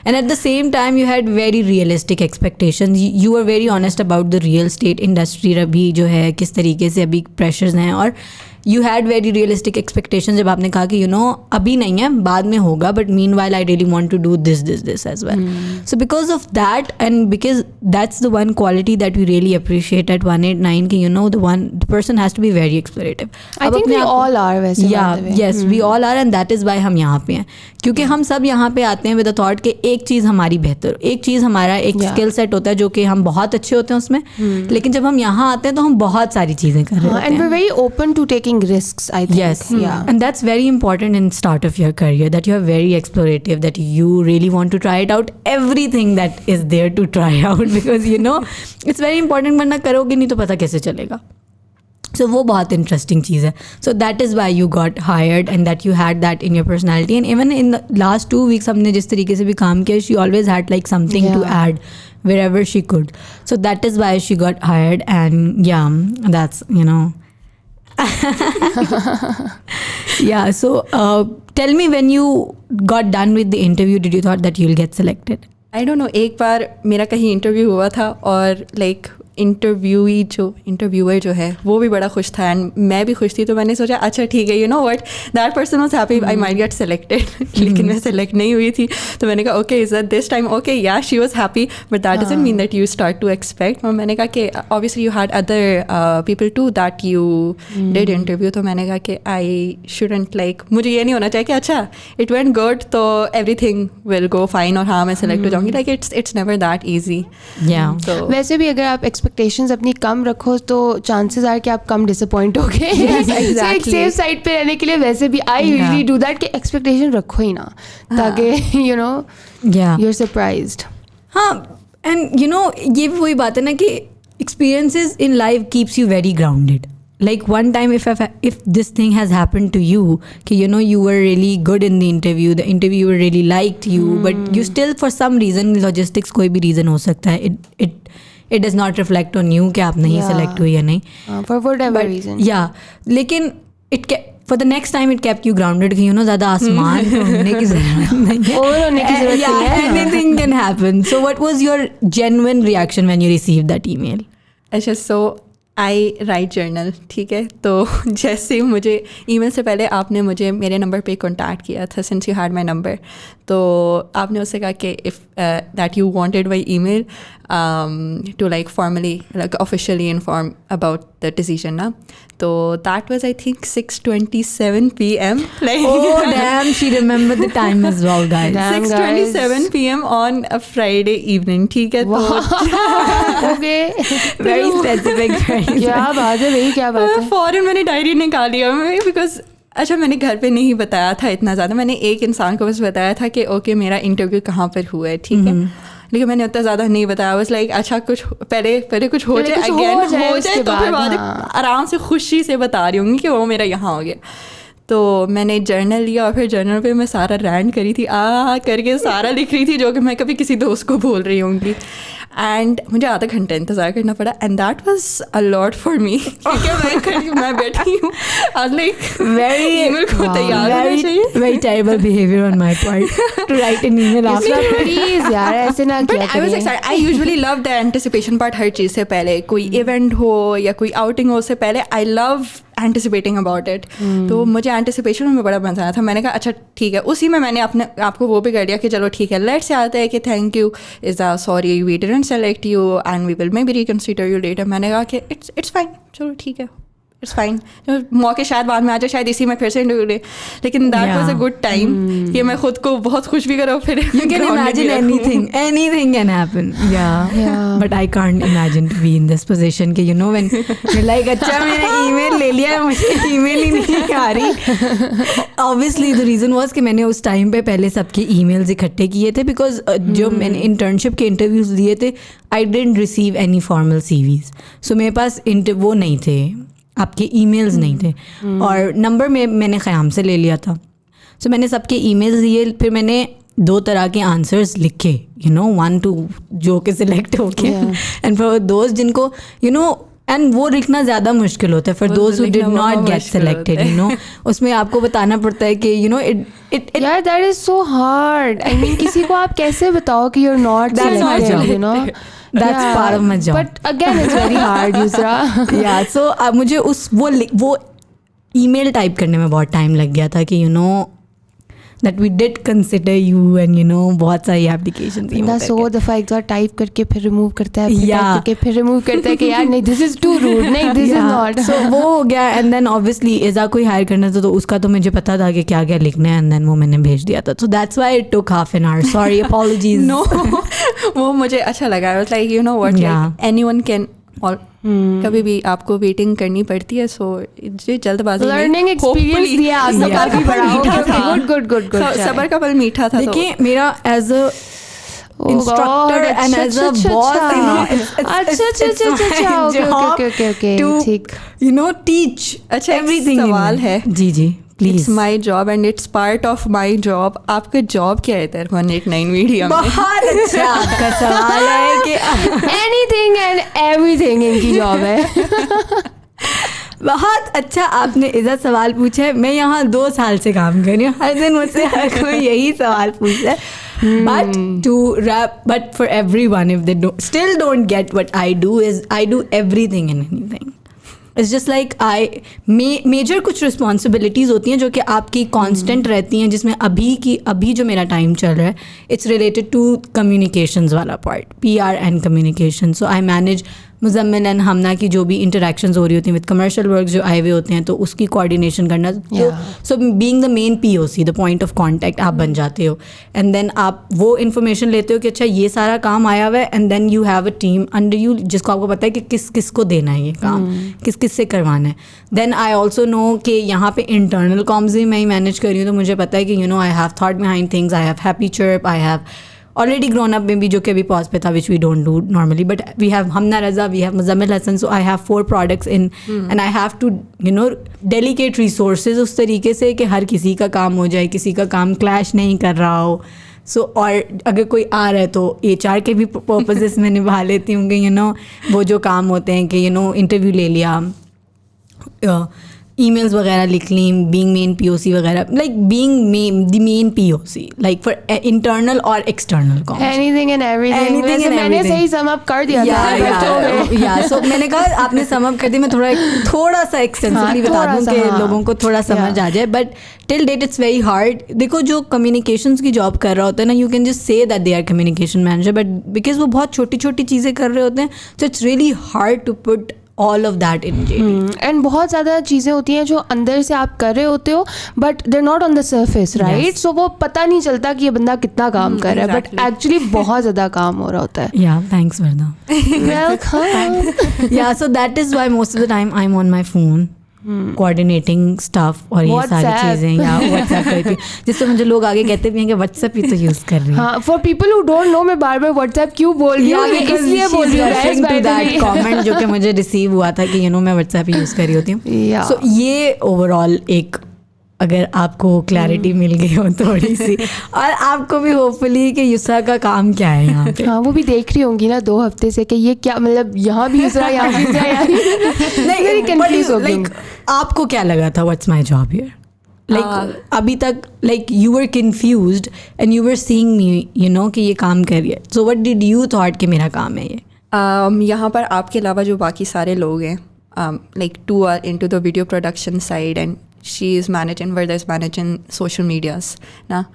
And at the same time you had very realistic expectations. You were very honest about the real estate industry अभी जो है किस तरीके से अभी pressures हैं, और you had very realistic expectations जब आपने कहा कि अभी नहीं है बाद में होगा, but meanwhile I really want to do this as well. So because of that, and because that's the one quality that we really appreciate at 189 कि the person has to be very explorative. I think we all are वैसे. Yeah, yes, we all are, and that is why हम यहाँ पे हैं, क्योंकि हम सब यहाँ पे आते हैं with the thought कि एक चीज़ हमारी बेहतर, एक चीज़ हमारा एक skill set होता है जो कि हम बहुत अच्छे होते हैं उसमें, लेकिन जब हम यहाँ आते हैं तो हम बहुत सारी चीज़ें कर रहे होते हैं. And we're very open to taking risks, I think. Yes. Yeah. And that's very important in start of your career, that you are very explorative, that you really want to try it out, everything that is there to try out, because it's very important, वरना करोगे नहीं तो पता कैसे चलेगा. So वो बहुत interesting चीज़ है. So that is why you got hired and that you had that in your personality. And even in the last 2 weeks हमने जिस तरीके से भी काम किया, she always had like something to add wherever she could. So that is why she got hired. And yeah, that's, you know. Yeah, so tell me, when you got done with the interview, did you thought that you'll get selected? I don't know, एक बार मेरा कहीं interview हुआ था और like interviewer जो है वो भी बड़ा खुश था एंड मैं भी खुश थी, तो मैंने सोचा अच्छा ठीक है, you know what, that person was happy, I might get selected. लेकिन मैं सेलेक्ट नहीं हुई थी, तो मैंने कहा okay is that this time, okay या she was happy, but that doesn't mean that you start to expect. और मैंने कहा कि obviously you had other people to that you did interview, तो मैंने कहा कि आई शुडंट लाइक, मुझे ये नहीं होना चाहिए कि अच्छा इट वेंट गुड तो एवरीथिंग विल गो फाइन और हाँ मैं सेलेक्ट हो जाऊँगी. Like it's never that easy. वैसे भी अगर आप एक्सपेक्टेशंस अपनी कम रखो तो चांसेस आर कि आप कम डिसअपॉइंट हो गए. एक सेफ साइड पे रहने के लिए वैसे भी आई यूजुअली डू दैट कि एक्सपेक्टेशन रखो ही ना, ताकि you know you are surprised. हाँ, एंड यू नो ये भी वही बात है ना कि experiences in life keeps you very grounded. Like one time if this thing has happened to you, कि you know you were really good in the interviewer really liked you, but you still for some reason, logistics कोई भी reason हो सकता है, it does not reflect on you कि आप नहीं select हुई या नहीं, for whatever reason. Yeah, लेकिन for the next time it kept you grounded कि you know ज़्यादा आसमान में उड़ने की ज़रूरत नहीं है, और होने की ज़रूरत नहीं है. Anything can happen. So what was your genuine reaction when you received that email? अच्छा, सो आई राइट जर्नल, ठीक है. तो जैसे मुझे ईमेल से पहले आपने मुझे मेरे नंबर पे कांटेक्ट किया था, since you had my number, तो आपने उससे कहा कि if that you wanted my email to like formally like officially inform about the decision ना. तो that was I think 6:27 PM. Like, oh damn, she remembered the time as well, guys. 6:27 PM on a Friday evening, ठीक है. Okay. Very specific. क्या बात है भाई, क्या बात है. फौरन मैंने डायरी निकाल लिया बिकॉज अच्छा मैंने घर पे नहीं बताया था इतना ज़्यादा, मैंने एक इंसान को बस बताया था कि ओके मेरा इंटरव्यू कहाँ पर हुआ है, ठीक है. लेकिन मैंने उतना ज़्यादा नहीं बताया, बस लाइक अच्छा कुछ पहले कुछ हो जाए, अगेन हो जाए तो फिर बाद आराम से खुशी से बता रही होंगी कि वो मेरा यहाँ हो गया. तो मैंने जर्नल लिया और फिर जर्नल पे मैं सारा रैंट करी थी करके सारा लिख रही थी जो कि मैं कभी किसी दोस्त को बोल रही होंगी. एंड मुझे आधा घंटा इंतज़ार करना पड़ा and that was a lot for me, क्योंकि मैं बैठी हूँ लाइक very ईमेल को तैयार होना चाहिए. very terrible behavior on my part to write an email after. Please यार ऐसे ना किया But I was excited. I usually love the anticipation part. हर चीज़ से पहले कोई इवेंट हो या कोई आउटिंग हो, उससे पहले I love anticipating about it. तो मुझे एंटिसिपेशन में बड़ा मजा आया था. मैंने कहा अच्छा ठीक है, उसी में मैंने अपने आपको वो भी कर दिया कि चलो ठीक है, लेट्स से आता है कि thank you is sorry we didn't select you and we will maybe reconsider you later. मैंने कहा कि इट्स फाइन, चलो ठीक है, इट्स फाइन. मौके शायद बाद में आ जाए, शायद इसी में फिर से इंटरव्यू ले, लेकिन that was a good time कि मैं खुद को बहुत खुश भी करूँ. फिर you can imagine anything can happen. Yeah. But I can't imagine to be in this position कि you know when you're like अच्छा मैंने email ले लिया, मुझे email ही नहीं आ रही. Obviously the reason was कि मैंने उस टाइम पे पहले सबके emails इकट्ठे किए थे because जो मैंने internship के interviews दिए थे I didn't receive any formal CVs. So मेरे पास वो नहीं थे, आपके ईमेल्स नहीं थे, और नंबर में मैंने ख़याम से ले लिया था. सो मैंने सबके ईमेल्स दिए, फिर मैंने 2 तरह के आंसर्स लिखे, यू नो 1 to जो के सिलेक्ट हो के, एंड फॉर दोस्त जिनको यू नो, एंड वो लिखना ज़्यादा मुश्किल होता है फॉर दोस्त who did not get selected, you know. उसमें आपको बताना पड़ता है कि यू नो इट यार that is so hard. I mean किसी को आप कैसे बताओ कि you are not selected, you know. That's part of my job. But again, it's very hard, Yusra. Yeah, so मुझे वो email type करने में बहुत time लग गया था कि you know that we did consider you and you know बहुत सारी applications. ना सो दफ़ा एक बार टाइप करके फिर रिमूव करता है, फिर टाइप करके फिर रिमूव करता है कि यार नहीं this is too rude, नहीं this is not. So वो हो गया and then obviously इज़ा कोई हायर करना था तो उसका तो मुझे पता था कि क्या क्या लिखना है, and then वो मैंने भेज दिया था. So that's why it took half an hour. Sorry, apologies. No, वो मुझे अच्छा लगा. I was like you know what, like anyone can कभी भी आपको वेटिंग करनी पड़ती है. सो जल्दबाजी में लर्निंग एक्सपीरियंस दिया आपने, काफी बड़ा. गुड. सबर का पल मीठा था. देखिए मेरा as a Oh instructor God, and as a अच्छा, boss, you know, अच्छा, my job okay, to, ठीक. you know, teach अच्छा, एक everything. सवाल है. जी जी It's please. my job and it's part of my job. आपका जॉब क्या है इधर 189 मीडिया में? बहुत अच्छा आपका सवाल है कि Anything and everything इनकी जॉब है. बहुत अच्छा आपने इज्जत सवाल पूछा है. मैं यहाँ 2 साल से काम कर रही हूँ, हर दिन मुझसे हर कोई यही सवाल पूछता है. But for everyone, if they still don't get what I do, is I do everything and anything. It's just like major कुछ रिस्पॉन्सिबिलिटीज़ होती हैं जो कि आपकी कांस्टेंट रहती हैं, जिसमें अभी जो मेरा टाइम चल रहा है, इट्स रिलेटेड टू कम्युनिकेशंस वाला part, PR and communication. So I manage Muzammil and Hamna की जो भी इंटरेक्शंस हो रही होती हैं विद कमर्शियल वर्क जो आए हुए होते हैं, तो उसकी कोऑर्डिनेशन करना. So being the main POC, the point of contact आप बन जाते हो. एंड देन आप वो इन्फॉर्मेशन लेते हो कि अच्छा ये सारा काम आया हुआ है, and then you have a team under you जिसको आपको पता है कि किस को देना है ये काम, किस से करवाना है. देन आई ऑल्सो नो कि यहाँ पे इंटरनल कॉम्स भी मैं ही मैनेज कर रही हूँ, तो मुझे पता है कि you know I have thought behind things, I have happy chirp, I have already grown up में भी जो कि अभी पॉज पे था, which we don't do normally, but we have Hamna Raza, we have Muzammil Hasan, so I have 4 products in and I have to you know delegate resources उस तरीके से कि हर किसी का काम हो जाए, किसी का काम क्लैश नहीं कर रहा हो. सो और अगर कोई आ रहा है तो HR के भी पर्पसेस में निभा लेती हूँ कि यू नो वो जो काम होते हैं कि यू नो इंटरव्यू ले लिया, emails वगैरह लिख ली, being main POC वगैरह, like being the main POC, like for internal or external comms. Anything and everything. वैसे मैंने सही sum up कर दिया था. So मैंने कहा आपने sum up कर दी, मैं थोड़ा सा extensively बता दूँ कि लोगों को थोड़ा समझ आ जाए. But till date it's very hard. देखो जो communications की job कर रहा होता है ना, you can just say that they are communication manager, but because वो बहुत छोटी छोटी चीज़ें कर रहे होते हैं, so it's really hard to put all of that in JD. And बहुत ज़्यादा चीज़ें होती हैं जो अंदर से आप कर रहे होते हो, but there not on the surface, right? So वो पता नहीं चलता कि ये बंदा कितना काम कर रहा है, बट एक्चुअली बहुत ज़्यादा काम हो रहा होता है. Yeah, thanks Varda. Welcome. Yeah, so that is why most of the time I'm on my phone. Coordinating stuff और ये सारी चीज़ें, या व्हाट्सएप करती हूँ, जिससे मुझे लोग आगे कहते भी हैं कि व्हाट्सएप ही तो यूज़ कर रही है. हाँ, for people who don't know मैं बार बार व्हाट्सएप क्यों बोल रही हूँ, इसलिए बोल रही हूँ दैट कमेंट जो कि मुझे रिसीव हुआ था कि यू नो मैं व्हाट्सएप यूज़ कर रही होती हूँ. सो ये ओवरऑल एक, अगर आपको क्लैरिटी मिल गई हो थोड़ी सी, और आपको भी होपफुली कि युसरा का काम क्या है यहाँ पे. हाँ, वो भी देख रही होंगी ना 2 हफ्ते से कि ये क्या, मतलब यहाँ भी युसरा, यहाँ भी युसरा, यहाँ भी कंफ्यूज हो गई. आपको क्या लगा था what's my job here? Like अभी तक like you were confused and you were seeing me you know कि ये काम कर रही है, so what did you thought कि मेरा काम है ये? यहाँ पर आपके अलावा जो बाकी सारे लोग हैं, like 2 are into the video production side and she is managing, Varda is managing social medias ना.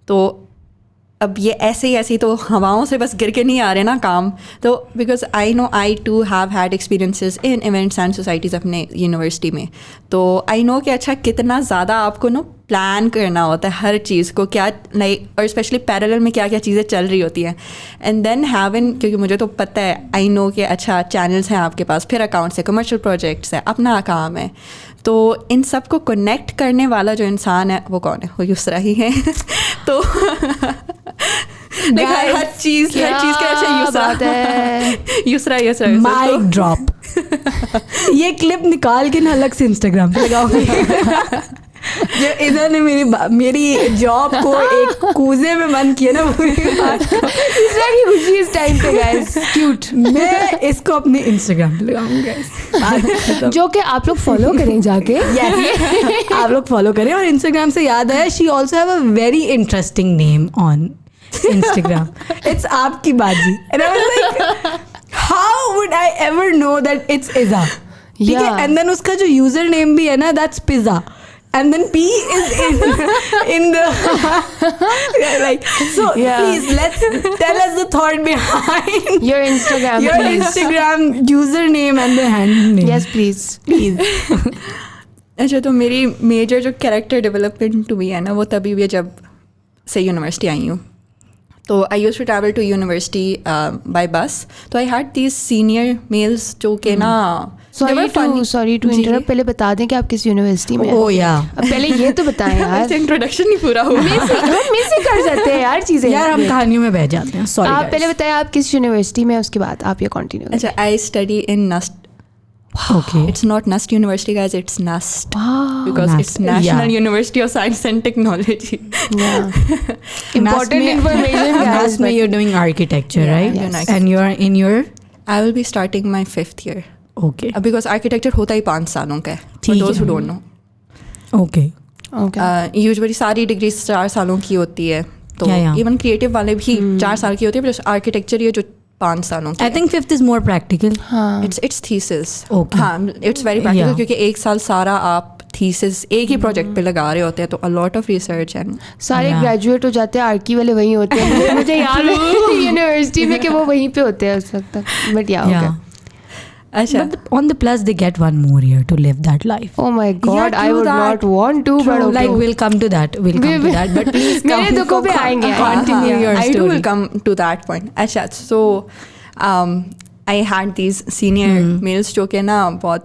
तो अब ये ऐसे ही तो हवाओं से बस गिर के नहीं आ रहे ना काम. तो because I know I too have had experiences in events and societies अपने यूनिवर्सिटी में, तो आई नो कि अच्छा कितना ज़्यादा आपको नो प्लान करना होता है हर चीज़ को, क्या लाइक, और स्पेशली पैरेलल में क्या क्या चीज़ें चल रही होती हैं. एंड देन हैवन, क्योंकि मुझे तो पता है, आई नो कि अच्छा चैनल्स हैं आपके पास, फिर अकाउंट्स है, कमर्शियल प्रोजेक्ट्स है, अपना काम है, तो इन सब को कनेक्ट करने वाला जो इंसान है वो कौन है? वो युसरा ही है. तो हर चीज़ का अच्छा युसरा माइक ड्रॉप. ये क्लिप निकाल के ना अलग से इंस्टाग्राम पे लगाओगे. जो इधर ने मेरी जॉब को एक कूजे में बंद किया ना पूरी बात को. की खुशी इस टाइम पे गाइस, क्यूट. मैं इसको अपने इंस्टाग्राम पे लगाऊंगा, जो कि आप लोग फॉलो करें जाके. yes, आप लोग फॉलो करें. और इंस्टाग्राम से याद आया, she also have a very interesting name on Instagram. It's आपकी बाजी. And I was like, how would I ever know that it's Iza? ठीक है. And then उसका जो यूजर नेम भी है ना, that's Pizza. And then P is in the like, so please let's tell us the thought behind your Instagram, your please. Instagram username and the handle name. Yes, please. अच्छा, तो मेरी major जो character development हुई है ना, वो तभी हुई जब से यूनिवर्सिटी आई हूँ. तो I used to travel to university by bus. तो I had these senior males जो कि ना सॉरी टू इंटरप्ट, पहले बता दें कि आप किस यूनिवर्सिटी में हैं। Oh yeah. अब पहले ये तो बताएं यार। इंट्रोडक्शन नहीं पूरा हुआ। हम मिस ही कर जाते हैं यार चीजें। यार हम कहानियों में बह जाते हैं, सॉरी। आप पहले बताएं आप किस यूनिवर्सिटी में, उसके बाद आप ये कंटिन्यू। अच्छा, I study in NUST. Okay. It's not NUST University, guys. It's NUST. Wow. Because NUST, it's National yeah. University of Science and Technology. Important information guys. Last में you're doing architecture, Yeah, right? yes. And you're in your I will be starting my 5th year. okay. Because architecture होता ही 5 सालों का है. For ठीक those है. who don't know. Okay. Okay. Usually सारी degree 4 सालों की होती है. तो Yeah. इवन क्रिएटिव वाले भी 4 साल की होती है, पर आर्किटेक्चर ये जो 5 सालों की I think 5th is more practical. हाँ. it's thesis. Okay. हाँ, it's very practical. Yeah. क्योंकि 1 साल सारा आप थीसिस एक ही प्रोजेक्ट पे लगा रहे होते हैं, तो अ लॉट ऑफ रिसर्च एंड सारे Yeah. ग्रेजुएट हो जाते हैं, आर्की वाले वहीं होते हैं। मुझे याद है यूनिवर्सिटी में कि वो वहीं पे होते हैं उस वक्त तक। बट या Yeah. अच्छा But on the plus, they get 1 more year to live that life. Oh my God, I true would that. not want to, but okay. Like we'll come to that. We'll come to that. But please मेरे come. दुखों पे आएंगे। Continue your I do story. will come to that point. अच्छा, so I had these senior males जो कि ना बहुत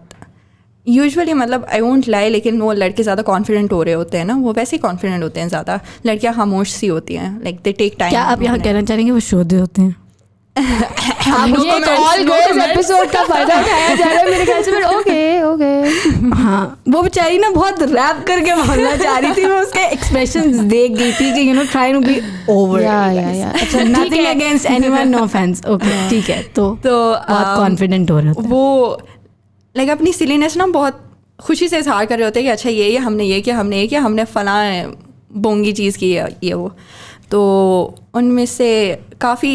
usually, मतलब आई वोंट लाई, लेकिन वो लड़के ज़्यादा कॉन्फिडेंट हो रहे होते हैं ना, वो वैसे ही कॉन्फिडेंट होते हैं ज़्यादा। लड़कियाँ खामोश सी होती हैं, लाइक दे टेक टाइम। क्या आप यहाँ कहना चाहेंगे वो शोधे होते हैं? ये एक all girls episode का फायदा उठाया जा रहा है मेरे ख्याल से। बट ओके हाँ, वो बेचारी ना बहुत रैप करके बोलना चाह रही थी, मैं उसके एक्सप्रेशंस देख गई थी कि you know try to be over. या अच्छा, nothing against anyone, no offence. Okay, ठीक है। तो बहुत कॉन्फिडेंट हो रहे होते हैं वो, लाइक अपनी सिलीनेस ना बहुत खुशी से इजहार कर रहे होते हैं कि अच्छा ये हमने ये किया, हमने ये किया, हमने फलां बोंगी चीज़ की है, ये वो। तो उनमें से काफ़ी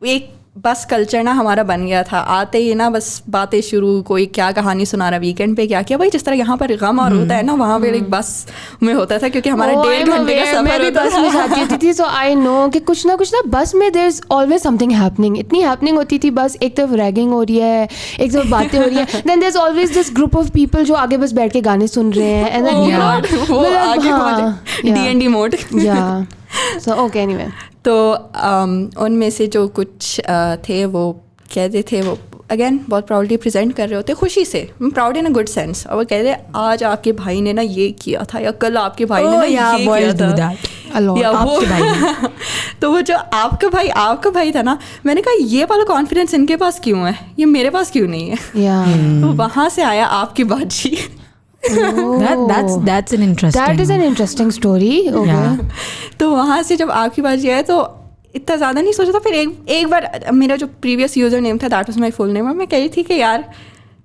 एक बस कल्चर ना हमारा बन गया था। आते ही ना बस बातें शुरू, कोई क्या कहानी सुना रहा, वीकेंड पे क्या किया। भाई जिस तरह यहाँ पर गम और होता है ना, वहाँ पे एक बस में होता था, क्योंकि हमारा 1.5 घंटे का मैं सफर भी होता बस में जाती होती थी, सो आई नो कि कुछ ना बस में there is always something happening. इतनी हैपनिंग होती थी, बस एक तरफ रैगिंग हो रही है, एक तरफ बातें हो रही है, then there is always this group of people जो आगे बस बैठ के गाने सुन रहे हैं, एंड D&D मोड। या सो ओके एनीवे। तो उनमें से जो कुछ थे वो कहते थे, वो अगेन बहुत प्राउडली प्रेजेंट कर रहे होते, खुशी से, proud in a good sense. और वो कहते आज आपके भाई ने ना ये किया था, या कल आपके भाई ने ना ये किया था, या वो तो वो जो आपका भाई था ना, मैंने कहा ये वाला कॉन्फिडेंस इनके पास क्यों है, ये मेरे पास क्यों नहीं है। तो वहाँ से आया आपकी बाजी। That's an interesting. That is an interesting story. Okay. Yeah. तो वहाँ से जब आपकी बाजी आया तो इतना ज़्यादा नहीं सोचा था। फिर एक बार मेरा जो प्रीवियस यूजर नेम था, that was my full name, और मैं कह रही थी कि यार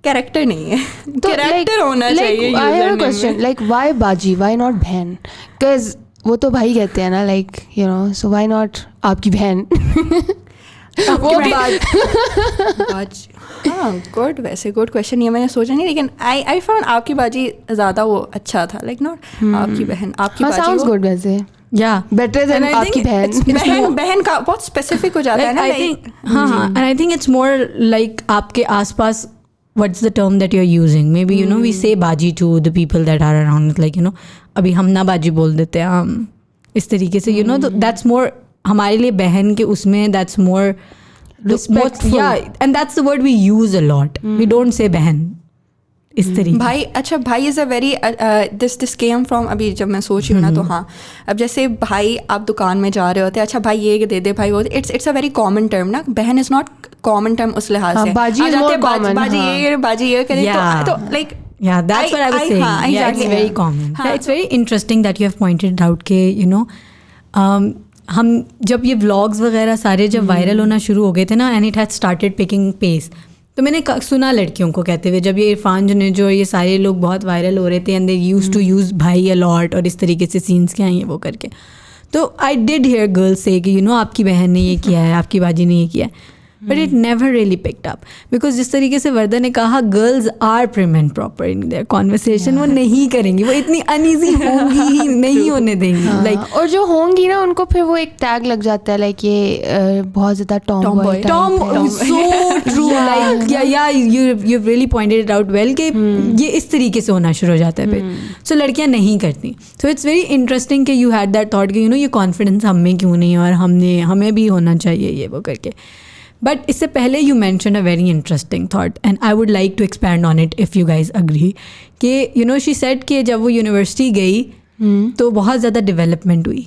कैरेक्टर नहीं है, तो कैरेक्टर होना चाहिए यूजर नेम में। क्वेश्चन लाइक व्हाई बाजी, व्हाई नॉट बहन? बिकॉज वो तो भाई कहते हैं ना, like you no, so why not आपकी बहन? वो भी हाँ, गुड, वैसे गुड क्वेश्चन, ये मैंने सोचा नहीं, लेकिन आई फाउंड आपकी बाजी ज़्यादा वो अच्छा था, लाइक नॉट आपकी बहन, आपकी बाजी। साउंड्स गुड वैसे। Yeah, better than आपकी बहन। बहन का बहुत स्पेसिफिक हो जाता है ना, like, हाँ, and I think it's more like आपके आसपास, what's the term that you're using? Maybe you know we say baji to the people that are around, like you know अभी हम ना बाजी बोल देते हैं हम इस तरीके से, you know, that's more हमारे लिए बहन के उसमें that's more respectful. Yeah, and that's the word we use a lot. We don't say बहन इस तरीके। भाई, अच्छा भाई is a very this came from, अभी जब मैं सोच रही हूँ ना, तो हाँ, अब जैसे भाई आप दुकान में जा रहे होते हैं, अच्छा भाई ये दे दे, भाई वो, it's a very common term ना। बहन इज़ नॉट कॉमन टर्म उस लिहाज से। बाजी इज मोर कॉमन। बाजी ये करे तो like, yeah, that's what I was saying. हाँ, Yeah, it's very common. Yeah, it's very interesting that you have pointed out के you know हम जब ये vlogs वगैरह सारे जब वायरल होना शुरू हो गए थे ना, and it had started picking pace, तो मैंने सुना लड़कियों को कहते हुए, जब ये इरफान जो ये सारे लोग बहुत वायरल हो रहे थे, and they used to use भाई अलॉट और इस तरीके से सीन्स क्या हैं वो करके, तो आई डिड हियर गर्ल्स से कि यू नो आपकी बहन ने ये किया है, आपकी बाजी ने ये किया है, but it never really picked up, because जिस तरीके से वर्दा ने कहा, girls are prim and proper in their conversation, वो नहीं करेंगी, वो इतनी अनईजी होंगी ही नहीं होने देंगी, लाइक और जो होंगी ना उनको फिर वो एक टैग लग जाता है, लाइक ये बहुत ज़्यादा Tom so true, like yeah you really pointed it out well कि ये इस तरीके से होना शुरू हो जाता है फिर, सो लड़कियां नहीं करती। सो इट्स वेरी इंटरेस्टिंग कि यू हैड दैट थॉट कि यू नो ये कॉन्फिडेंस हम में क्यों नहीं है और हमें भी होना चाहिए ये वो करके। बट इससे पहले you mention a very interesting thought and I would like to expand on it if you guys agree कि यू नो शी सेड कि जब वो यूनिवर्सिटी गई तो बहुत ज़्यादा डेवलपमेंट हुई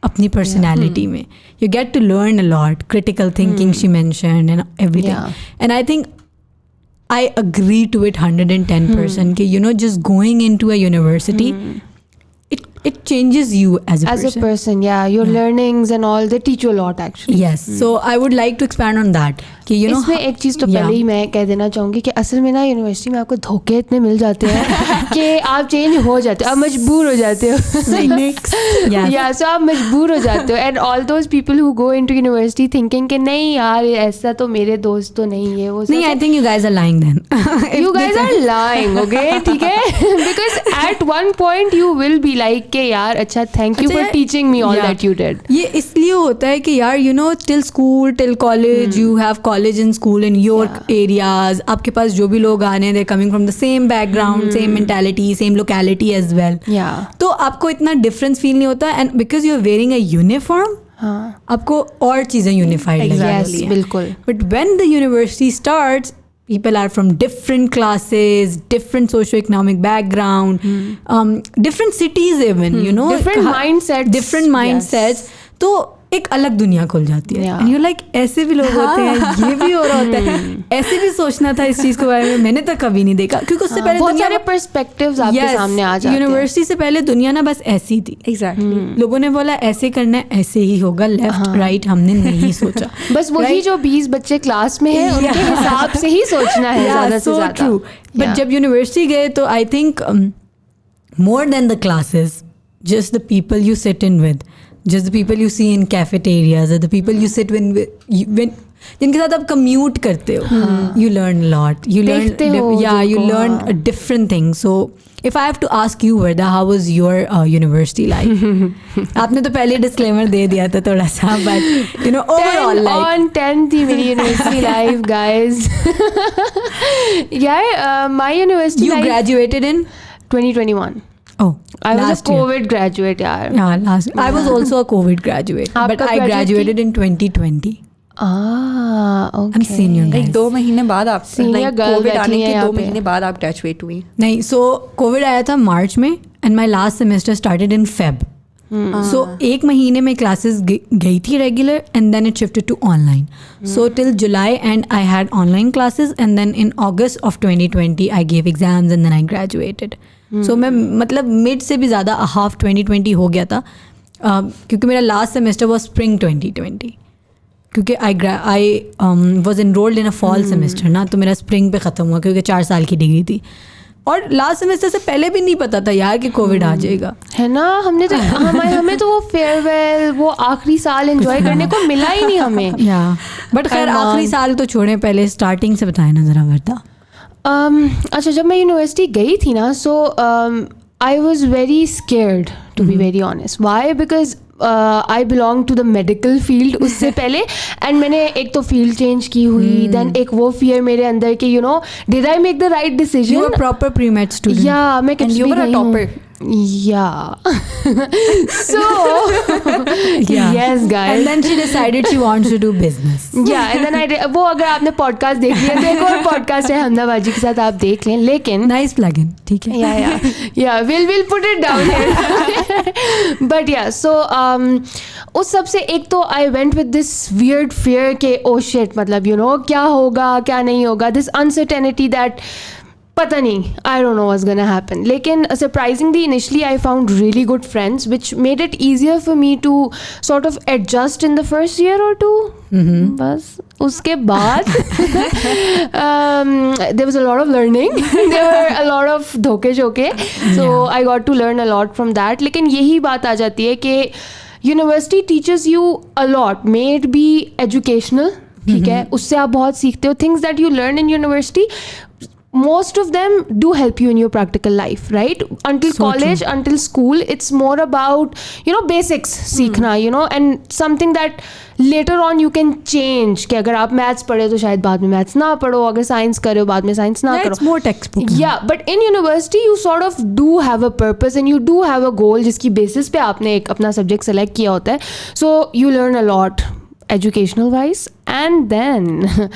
अपनी पर्सनैलिटी में. You get to learn a lot, critical thinking she mentioned and everything. And I think I agree to it 110% कि you know just going into a university it changes you as a person. Yeah, your learnings and all, they teach you a lot actually. Yes, so I would like to expand on that कि you know इसमें एक चीज़ तो पहले ही मैं कह देना चाहूँगी कि असल में ना यूनिवर्सिटी में आपको धोखे इतने मिल जाते हैं कि आप चेंज हो जाते हो, आप मजबूर हो जाते हो. या सो आप मजबूर हो जाते हो. And all those people who go into university thinking कि नहीं यार ऐसा तो मेरे दोस्त तो नहीं है वो नहीं. I think you guys are lying then. You guys are lying, okay? ठीक है? Because at one point you will be like कि यार अच्छा thank you for teaching me all that you did. ये इसलिए होता है कि यार you know till school till college you have college and school in your areas. आपके पास जो भी लोग आने they're coming from the same background, same mentality, same locality as well. Yeah. तो आपको इतना difference feel नहीं होता and because you're wearing a uniform आपको और चीज़ें unified लगती हैं. बिल्कुल. But when the university starts, people are from different classes, different socio-economic background, different cities even, you know. Different mindsets. तो एक अलग दुनिया खुल जाती है. And you're like ऐसे भी लोग होते हैं, ये भी हो रहा होता है. ऐसे भी सोचना था इस चीज़ के बारे में, मैंने तो कभी नहीं देखा क्योंकि उससे पहले बहुत सारे पर्सपेक्टिव्स आपके सामने आ जाते हैं. यूनिवर्सिटी से पहले दुनिया ना बस ऐसी थी. Exactly. लोगों ने बोला ऐसे करना है, ऐसे ही होगा, लेफ्ट राइट हमने नहीं सोचा. बस वही जो 20 बच्चे क्लास में हैं उनके हिसाब से ही सोचना है ज़्यादा से ज़्यादा. बट जब यूनिवर्सिटी गए तो I think more than the classes, just the people you sit in with, just the people you see in cafeterias, or the people you sit when जिनके साथ आप commute करते हो, you learn a lot. You learn a different thing. So if I have to ask you, Varda, how was your university life? आपने तो पहले disclaimer दे दिया था थोड़ा सा, but you know overall 10 on 10 थी मेरी university life, guys. My university you life. You graduated in 2021. Oh, I was a COVID graduate, yaar. Yeah, I was also a COVID graduate, but I graduated in 2020. Okay. I'm senior, guys. Like 2 महीने बाद आप Senior girl Covid आने के 2 पे. महीने बाद आप graduate हुई. नहीं, so COVID आया था मार्च में and my last semester started in Feb. So 1 महीने में classes गई थी regular and then it shifted to online. So till July and I had online classes and then in August of 2020 I gave exams and then I graduated. So मैं मतलब mid से भी ज़्यादा half 2020 हो गया था क्योंकि मेरा last semester was spring 2020. क्योंकि I was enrolled in a fall semester ना, तो मेरा spring पे ख़त्म हुआ क्योंकि 4 साल की डिग्री थी. और लास्ट सेमेस्टर से पहले भी नहीं पता था यार कि कोविड आ जाएगा, है ना. हमें तो वो फेयरवेल, वो आखिरी साल एंजॉय करने को मिला ही नहीं हमें. बट खैर आखिरी साल तो छोड़े, पहले स्टार्टिंग से बताए ना ज़रा वर्दा. अच्छा, जब मैं यूनिवर्सिटी गई थी ना, so I was very scared to be very honest. Why? Because I belong to the medical field उससे पहले, एंड मैंने एक तो फील्ड चेंज की हुई, देन एक वो फियर मेरे अंदर कि you know did I make the right decision. You were proper प्री-med स्टूडेंट. या मैं कुछ भी नहीं हूँ. Yeah. So yes, guys. And then she decided she wants to do business. Yeah, and then वो अगर आपने पॉडकास्ट देख लिया तो एक और पॉडकास्ट है हमदाबाजी के साथ, आप देख लें. लेकिन nice plugin, ठीक है. Yeah, we'll put it down here. But yeah, so उस सब से एक तो I went with this weird fear के oh shit, मतलब you know क्या होगा क्या नहीं होगा, this uncertainty that पता नहीं, I don't know what's gonna happen. लेकिन surprisingly initially I found really good friends which made it easier for me to sort of adjust in the first year or two. बस उसके बाद there was a lot of learning. There were a lot of धोखे चोके. So I got to learn a lot from that. लेकिन यही बात आ जाती है कि university teaches you a lot. May it be educational, ठीक है, उससे आप बहुत सीखते हो. Things that you learn in university, most of them do help you in your practical life, right? Until college, until school, it's more about, you know, basics सीखना, you know, and something that later on you can change. कि अगर आप maths पढ़े तो शायद बाद में maths ना पढ़ो, अगर साइंस करो बाद में साइंस ना करो. It's more textbook. Yeah, but in university you sort of do have a purpose and you do have a goal जिसकी basis पे आपने एक अपना subject select किया होता है. So you learn a lot. educational wise, and then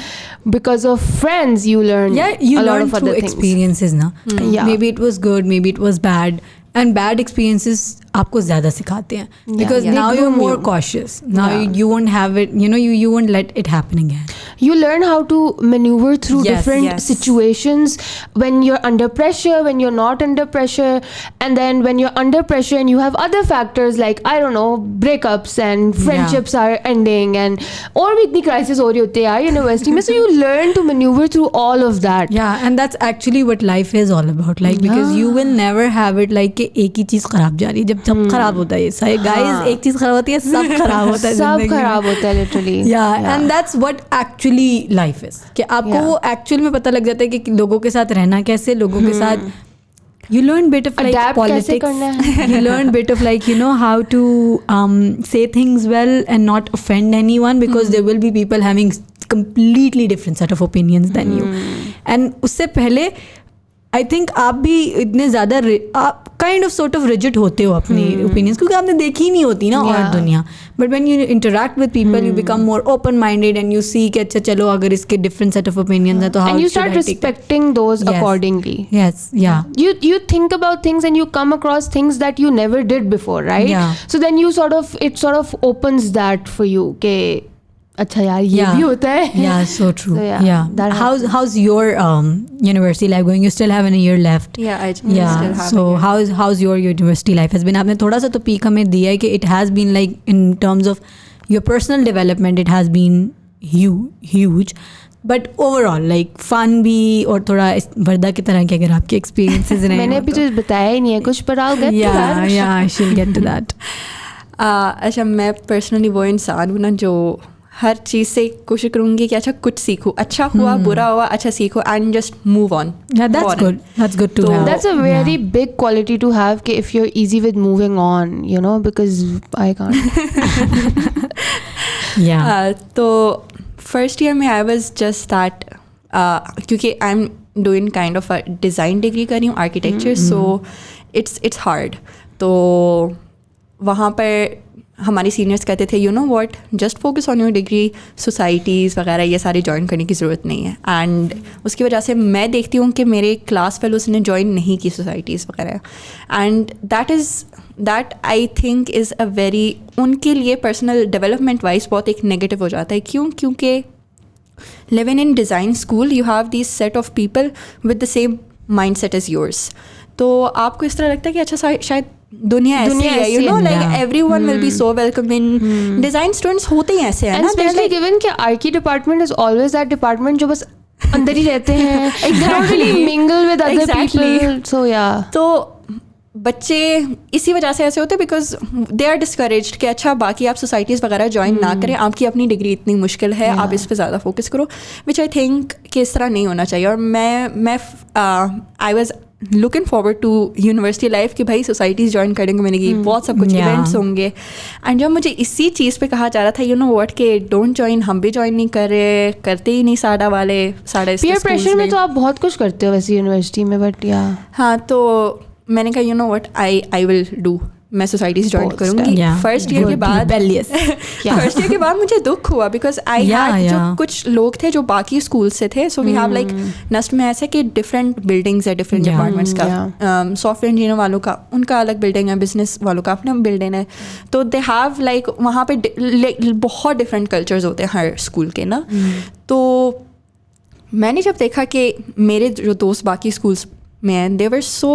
because of friends you learn you a lot learn of through other things. experiences na. Yeah. Maybe it was good, maybe it was bad, and bad experiences आपको ज़्यादा सिखाते हैं, because Yeah. now They you're groom more you. cautious. Now Yeah. you won't have it, you won't let it happen again. You learn how to maneuver through Yes, different yes. situations when you're under pressure, when you're not under pressure, and then when you're under pressure and you have other factors like, I don't know, breakups and friendships are ending, and और भी इतनी crisis हो रही होती है यार university में, so you learn to maneuver through all of that. Yeah, and that's actually what life is all about. Like, because you will never have it like कि एक ही चीज़ खराब जा रही है, जब सब खराब होता है ये सारे guys, एक चीज़ खराब होती है, सब खराब होता है सब ज़िंदगी में। खराब होता है literally. Yeah, and that's what actually life is. कि आपको Yeah. वो एक्चुअल में पता लग जाता है कि लोगों के साथ रहना कैसे, लोगों के साथ you learn bit of like Adapt कैसे politics. करना है. You learn bit of like how to say things well and not offend anyone, because there will be people having completely different set of opinions than you. And उससे पहले I think आप भी इतने ज़्यादा आप kind of sort of rigid होते हो अपनी ओपिनियंस, क्योंकि आपने देखी नहीं होती ना और दुनिया. But when you interact with people you become more open minded and you see कि अच्छा चलो अगर इसके डिफरेंट सेट ऑफ ओपिनियंस है तो how And you start respecting those accordingly. Yes, yeah. You think about things and you come across things that you never did before, right? Yeah. So then you it sort of opens that for you कि अच्छा यार ये भी होता है. Yeah, so true. So, yeah. that How's your university life going? You still have a year left. Yeah, I still Yeah. have So it. how's your university life has been? आपने थोड़ा सा तो पीक हमें दिया है कि it has been like in terms of your personal development, it has been huge. But overall, like fun भी और थोड़ा वर्दा की तरह के अगर आपके experiences रहे मैंने अभी तो बताया ही नहीं है कुछ, पर I'll get to that. Yeah, she'll get to that. अच्छा, मैं पर्सनली वो इंसान हूँ ना जो हर चीज़ से कोशिश करूँगी कि अच्छा कुछ सीखूँ, अच्छा हुआ बुरा हुआ अच्छा सीखो and just move on. Yeah, that's good. That's good to have. That's a very big quality to have कि if you're easy with moving on, because I can't. Yeah. तो फर्स्ट ईयर में आई वॉज जस्ट दैट, क्योंकि I am doing kind of design degree कर रही हूँ, architecture, so it's hard. तो वहाँ पर हमारी सीनियर्स कहते थे what, just focus on your degree, societies वगैरह ये सारी ज्वाइन करने की ज़रूरत नहीं है. एंड उसकी वजह से मैं देखती हूँ कि मेरे क्लास फेलोज ने ज्वाइन नहीं की सोसाइटीज़ वगैरह, and that I think is a very, उनके लिए पर्सनल डेवलपमेंट वाइज बहुत एक नेगेटिव हो जाता है. क्योंकि living in design school you have this set of people with the same mindset as yours. तो आपको इस तरह लगता है कि अच्छा शायद दुनिया ऐसी है, like everyone will be so welcoming. Design students होते ही ऐसे हैं ना, स्पेशली गिवन कि Archie department is always that department जो बस अंदर ही रहते हैं, they don't really mingle with other people. So yeah. तो बच्चे इसी वजह से ऐसे होते हैं बिकॉज दे आर डिस्करेज्ड कि अच्छा बाकी आप सोसाइटीज़ वगैरह ज्वाइन ना करें, आपकी अपनी डिग्री इतनी मुश्किल है, आप इस पे ज़्यादा फोकस करो, विच आई थिंक कि इस तरह नहीं होना चाहिए. और मैं I was looking forward to university life कि भाई सोसाइटीज़ ज्वाइन करेंगे, मैंने की बहुत सब कुछ इवेंट्स होंगे. एंड जब मुझे इसी चीज़ पे कहा जा रहा था व्हाट के डोंट ज्वाइन, हम भी ज्वाइन नहीं कर रहे, करते ही नहीं साडा वाले, साडा पीयर प्रेशर में तो आप बहुत कुछ करते हो वैसे यूनिवर्सिटी में, बट या हाँ, तो मैंने कहा व्हाट आई विल डू, मैं सोसाइटीज ज्वाइन करूँगी. फर्स्ट ईयर के बाद फर्स्ट ईयर के बाद मुझे दुख हुआ बिकॉज आई हैड जो कुछ लोग थे जो बाकी स्कूल से थे, so we have like NUST में ऐसा कि डिफरेंट बिल्डिंग्स है डिफरेंट डिपार्टमेंट्स का. सॉफ्टवेयर इंजीनियर वालों का उनका अलग बिल्डिंग है, बिजनेस वालों का अपना बिल्डिंग है. तो दे हैव लाइक वहाँ पे बहुत डिफरेंट कल्चर्स होते हैं हर स्कूल के ना. तो मैंने जब देखा कि मेरे जो दोस्त बाकी स्कूल्स में हैं, दे वर सो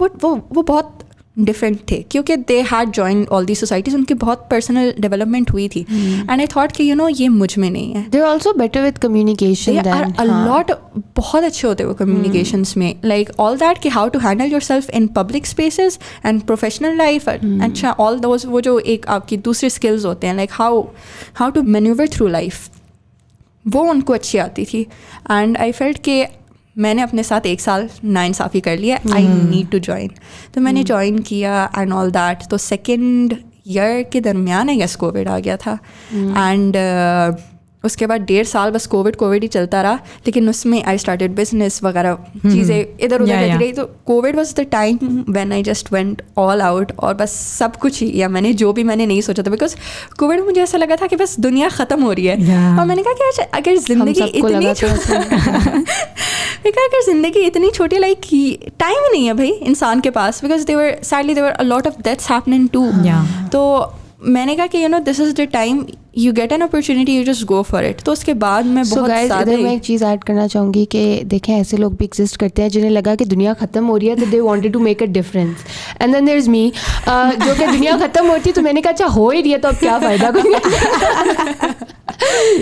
वो बहुत डिफरेंट थे क्योंकि they had join all the societies, उनकी बहुत पर्सनल डेवलपमेंट हुई थी. एंड आई थॉट कि ये मुझ में नहीं है. They are also better with communication than a lot, बहुत अच्छे होते वो कम्युनिकेशंस में, लाइक ऑल दैट कि how to handle yourself in public spaces and professional life. अच्छा, ऑल दोज वो जो एक आपकी दूसरे स्किल्स होते हैं, like how to manoeuvre through life, वो उनको अच्छी आती थी. एंड आई फेल्ट कि मैंने अपने साथ एक साल नाइंसाफ़ी कर लिया, आई नीड टू ज्वाइन. तो मैंने ज्वाइन किया एंड ऑल दैट. तो सेकेंड ईयर के दरमियान आई गेस कोविड आ गया था. एंड उसके बाद 1.5 साल बस कोविड ही चलता रहा, लेकिन उसमें आई स्टार्टेड बिजनेस वगैरह चीज़ें इधर उधर रहती रही। तो Covid was the time when I just went all out, और बस सब कुछ ही, या मैंने जो भी मैंने नहीं सोचा था, बिकॉज कोविड मुझे ऐसा लगा था कि बस दुनिया ख़त्म हो रही है। और मैंने कहा कि अगर ज़िंदगी इतनी छोटी, लाइक टाइम ही नहीं है भाई इंसान के पास, because sadly there were a lot of deaths happening too. तो मैंने कहा कि this is the time, you get an opportunity, you just go for it. तो उसके बाद मैं बहुत ज़्यादा मैं एक चीज़ ऐड करना चाहूँगी कि देखें ऐसे लोग भी एग्जिस्ट करते हैं जिन्हें लगा कि दुनिया ख़त्म हो रही है, तो they wanted to make a difference, and then there is me, जो कि दुनिया ख़त्म होती है तो मैंने कहा अच्छा हो ही रही है तो अब क्या फ़ायदा कुछ नहीं।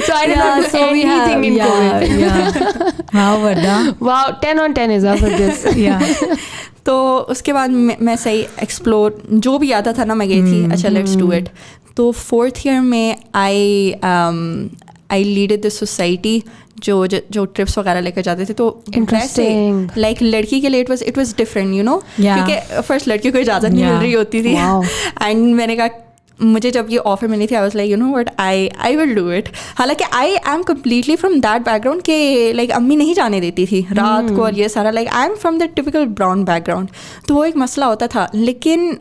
So I did not do anything in COVID. Wow, Varda. Wow, 10 on 10 is up for this. तो उसके बाद मैं सही एक्सप्लोर जो भी आता था ना मैं गई थी, अच्छा लेट्स डू इट। तो 4th ईयर में आई लीडेड द सोसाइटी जो ट्रिप्स वगैरह लेकर जाते थे। तो इंटरेस्टिंग, लाइक लड़की के लिए it was different, you know, क्योंकि फर्स्ट लड़की को इजाज़त नहीं मिल रही होती थी। एंड मैंने कहा, मुझे जब ये ऑफर मिली थी, I was like you know what, I will do it. हालांकि I am completely from that background के लाइक अम्मी नहीं जाने देती थी रात को, और ये सारा like I am from the typical brown background. तो वो एक मसला होता था, लेकिन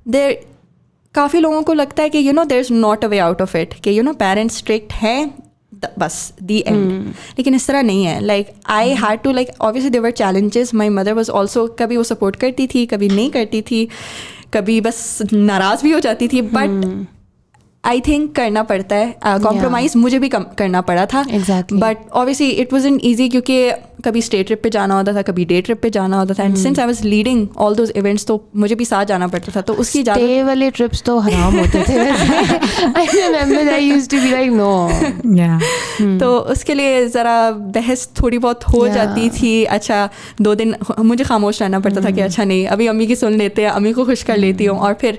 देर काफ़ी लोगों को लगता है कि you know there is not a way out of it, कि यू नो पेरेंट्स स्ट्रिक्ट हैं बस दी एंड। लेकिन इस तरह नहीं है। Like I had to, like obviously there were challenges, my mother was also, कभी वो सपोर्ट करती थी कभी नहीं करती थी, कभी बस नाराज़ भी हो जाती थी, बट आई थिंक करना पड़ता है। कॉम्प्रोमाइज़ मुझे भी करना पड़ा था, but obviously it wasn't easy, क्योंकि कभी स्टे ट्रिप पे जाना होता था, कभी डे ट्रिप पे जाना होता था, and since I was leading all those events, तो मुझे भी साथ जाना पड़ता था। तो उसकी स्टे वाले ट्रिप्स तो हराम होते थे I remember I used to be like no. तो उसके लिए ज़रा बहस थोड़ी बहुत हो जाती थी। अच्छा 2 दिन मुझे खामोश रहना पड़ता था कि अच्छा नहीं, अभी अम्मी की सुन लेते हैं, अम्मी को खुश कर लेती हूँ, और फिर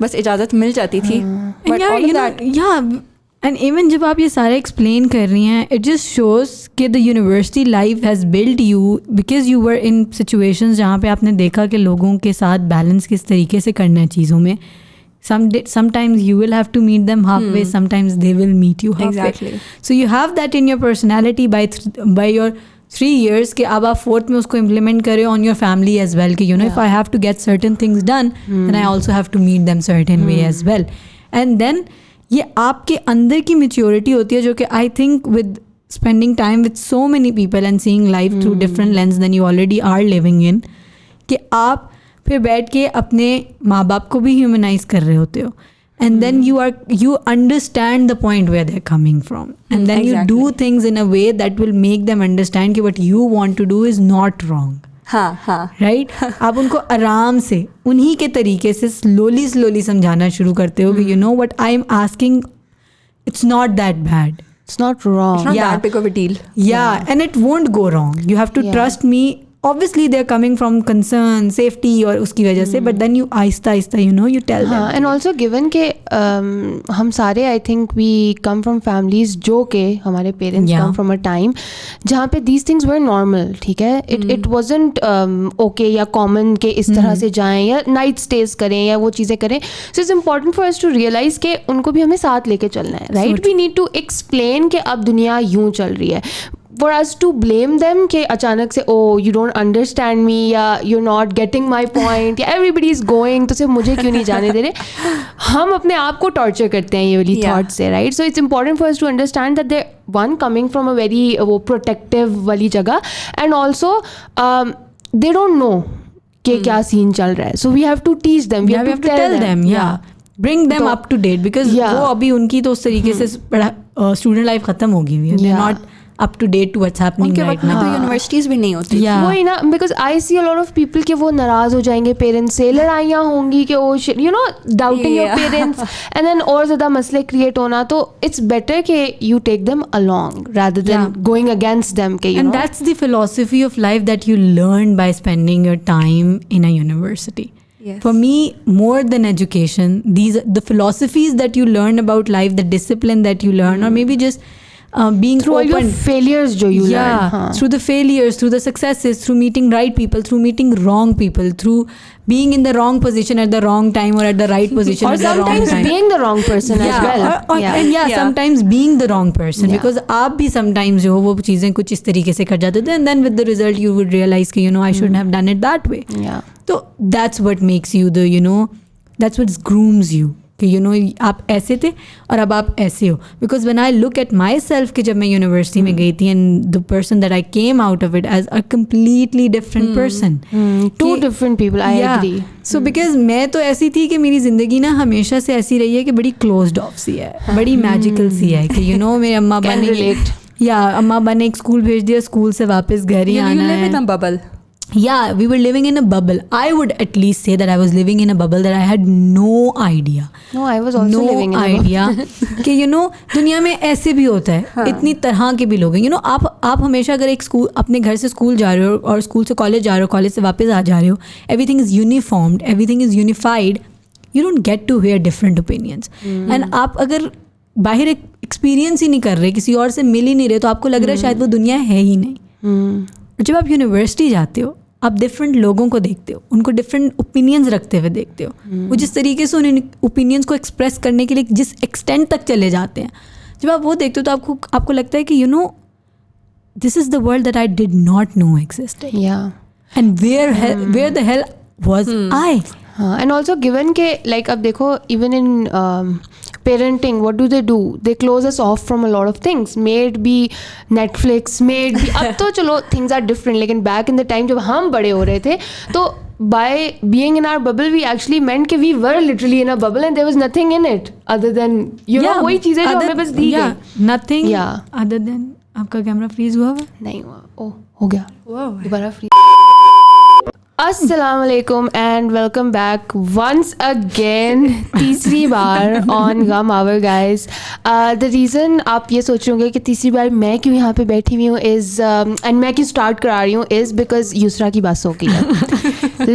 बस इजाज़त मिल जाती थी। एंड इवन जब आप ये सारे एक्सप्लेन कर रही हैं, इट जस्ट शोज कि the university life has build you, because you were in situations जहाँ पे आपने देखा कि लोगों के साथ बैलेंस किस तरीके से करना है चीज़ों में। Sometimes you will have to meet them halfway, sometimes they will meet you halfway. Exactly. So you have that in your personality by your 3 years कि अब आप 4th में उसको implement करें on your family as well, कि you know if I have to get certain things done, then I also have to meet them certain way as well. And then ये आपके अंदर की maturity होती है, जो कि I think with spending time with so many people and seeing life through different lens than you already are living in, कि आप फिर बैठ के अपने माँ बाप को भी ह्यूमनाइज कर रहे होते हो, and then you understand the point where they're coming from, and then you do things in a way that will make them understand कि what you want to do is not wrong. Right आप उनको आराम से उन्हीं के तरीके से slowly समझाना शुरू करते हो कि you know what I am asking, it's not that bad, it's not wrong, it's not that big of a deal, and it won't go wrong, you have to trust me. Obviously they're coming from concern, safety और उसकी वजह से, but then you आहिस्ता you know you tell them. and also given के हम सारे I think we come from families जो के हमारे parents come from a time जहाँ पे these things were normal, ठीक है, it wasn't okay या common के इस तरह से जाएं या night stays करें या वो चीज़ें करें. So it's important for us to realize के उनको भी हमें साथ लेके चलना है, right? We need to explain कि अब दुनिया यूँ चल रही है. For us to blame them कि अचानक से oh you don't understand me या you're not getting my point या everybody is going तो सिर्फ मुझे क्यों नहीं जाने दे रहे, हम अपने आप को torture करते हैं ये वाली thoughts से, right? So it's important for us to understand that they're one coming from a very वो protective वाली जगह, and also they don't know कि क्या सीन चल रहा है, so we have to teach them, we have to tell them, bring them up to date, because वो अभी उनकी तो उस तरीके से स्टूडेंट लाइफ खत्म हो गई है, they're not up to date to what's happening right now. तो यूनिवर्सिटीज़ भी नहीं होती वही ना, because I see a lot of people कि वो नाराज़ हो जाएंगे पेरेंट्स से, लड़ाइयाँ होंगी कि वो you know doubting your parents, and then और ज़्यादा मसले create होना. तो it's better कि you take them along rather than going against them कि you know. And that's the philosophy of life that you learn by spending your time in a university. Yes. For me, more than education, the philosophies that you learn about life, the discipline that you learn, or maybe just being through open. all your failures जो you learn, through the failures, through the successes, through meeting right people, through meeting wrong people, through being in the wrong position at the wrong time or at the right position or at the wrong sometimes time. being the wrong person as well. And sometimes being the wrong person, Yeah. because आप भी sometimes जो वो चीज़ें कुछ इस तरीके से कर जाते थे, and then with the result you would realize कि I shouldn't have done it that way. Yeah. तो that's what makes you the that's what grooms you कि आप ऐसे थे और अब आप ऐसे हो. Because when I look at myself कि जब मैं यूनिवर्सिटी में गई थी, and the person that I came out of it as a completely different person. Two different people, I agree. So because मैं तो ऐसी थी कि मेरी ज़िंदगी ना हमेशा से ऐसी रही है कि बड़ी closed off सी है, बड़ी magical सी है कि मेरे अम्मा Can ने relate. अम्मा अब्बा ने एक स्कूल भेज दिया, स्कूल से वापस घर ही You आना live है. in a bubble. Yeah, we were living in a bubble. I would at least say that I was living in a bubble that I had no idea. No, I was also living in a bubble. idea कि दुनिया में ऐसे भी होता है. हाँ. इतनी तरह के भी लोग हैं. आप हमेशा अगर एक स्कूल अपने घर से स्कूल जा रहे हो और स्कूल से कॉलेज जा रहे हो, कॉलेज से वापस जा रहे हो, everything is uniformed, everything is unified. You don't get to hear different opinions. And आप अगर बाहर एक एक्सपीरियंस ही नहीं कर रहे, किसी और से मिल ही नहीं रहे, तो आपको लग रहा है शायद वो दुनिया है ही नहीं. जब आप यूनिवर्सिटी जाते हो, आप डिफरेंट लोगों को देखते हो, उनको डिफरेंट ओपिनियंस रखते हुए देखते हो. वो जिस तरीके से उन ओपिनियंस को एक्सप्रेस करने के लिए जिस एक्सटेंट तक चले जाते हैं, जब आप वो देखते हो तो आपको लगता है कि this is the world that I did not know existed. And where the hell was I. हाँ, and also given के like अब देखो even in parenting, what do? They close us off from a lot of things. May it be Netflix, may it be अब तो चलो things are different, लेकिन back in the time जब हम बड़े हो रहे थे तो by being in our bubble we actually meant कि we were literally in a bubble and there was nothing in it other than वही चीज़ें जो हमें बस दी गई. Nothing other than. आपका कैमरा फ्रीज हुआ है? नहीं हुआ. हो गया दोबारा freeze. Assalamualaikum and welcome back once again तीसरी बार on Gum Hour guys. The reason आप ये सोच रहे होंगे कि तीसरी बार मैं क्यों यहाँ पे बैठी हुई हूँ is and मैं क्यों स्टार्ट करा रही हूँ is because युसरा की बस हो गई है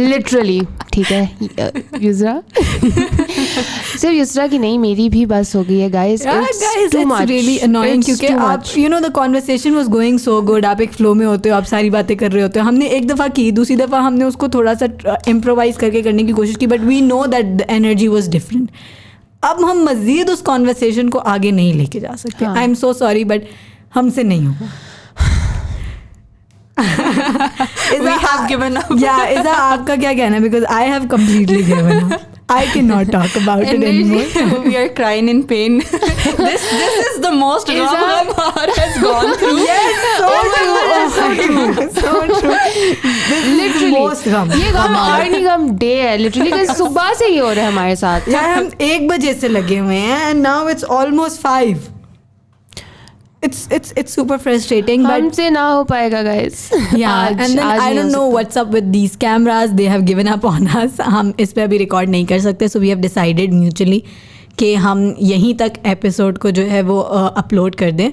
literally. ठीक है युसरा सिर्फ युसरा की नहीं, मेरी भी बस हो गई है guys. It's too much. Really annoying क्योंकि आप the conversation was going so good. आप एक flow में होते हो, आप सारी बातें कर रहे होते हो. हमने एक दफ़ा की, दूसरी दफ़ा हमने उसको थोड़ा सा इम्प्रोवाइज करके करने की कोशिश की, but we know that the energy was different. अब हम मज़ीद उस कॉन्वर्सेशन को आगे नहीं लेके जा सकते. आई एम सो सॉरी बट हमसे नहीं होगा. We have given up. इज़ा आपका क्या कहना है? Because I have completely given up. I cannot talk about it anymore. We are crying in pain. This is the most Ram has gone through. Yes, so true. Literally Most gum. ये गम अर्नी गम day है literally because सुबह से ही हो रहा है हमारे साथ. यार हम 1 बजे से लगे हुए हैं and now it's almost 5. It's super frustrating, but हमसे ना हो पाएगा guys. and then I don't know what's up with these cameras. They have given up on us. हम इस पे अभी रिकॉर्ड नहीं कर सकते, so we have decided mutually कि हम यहीं तक एपिसोड को जो है वो अपलोड कर दें.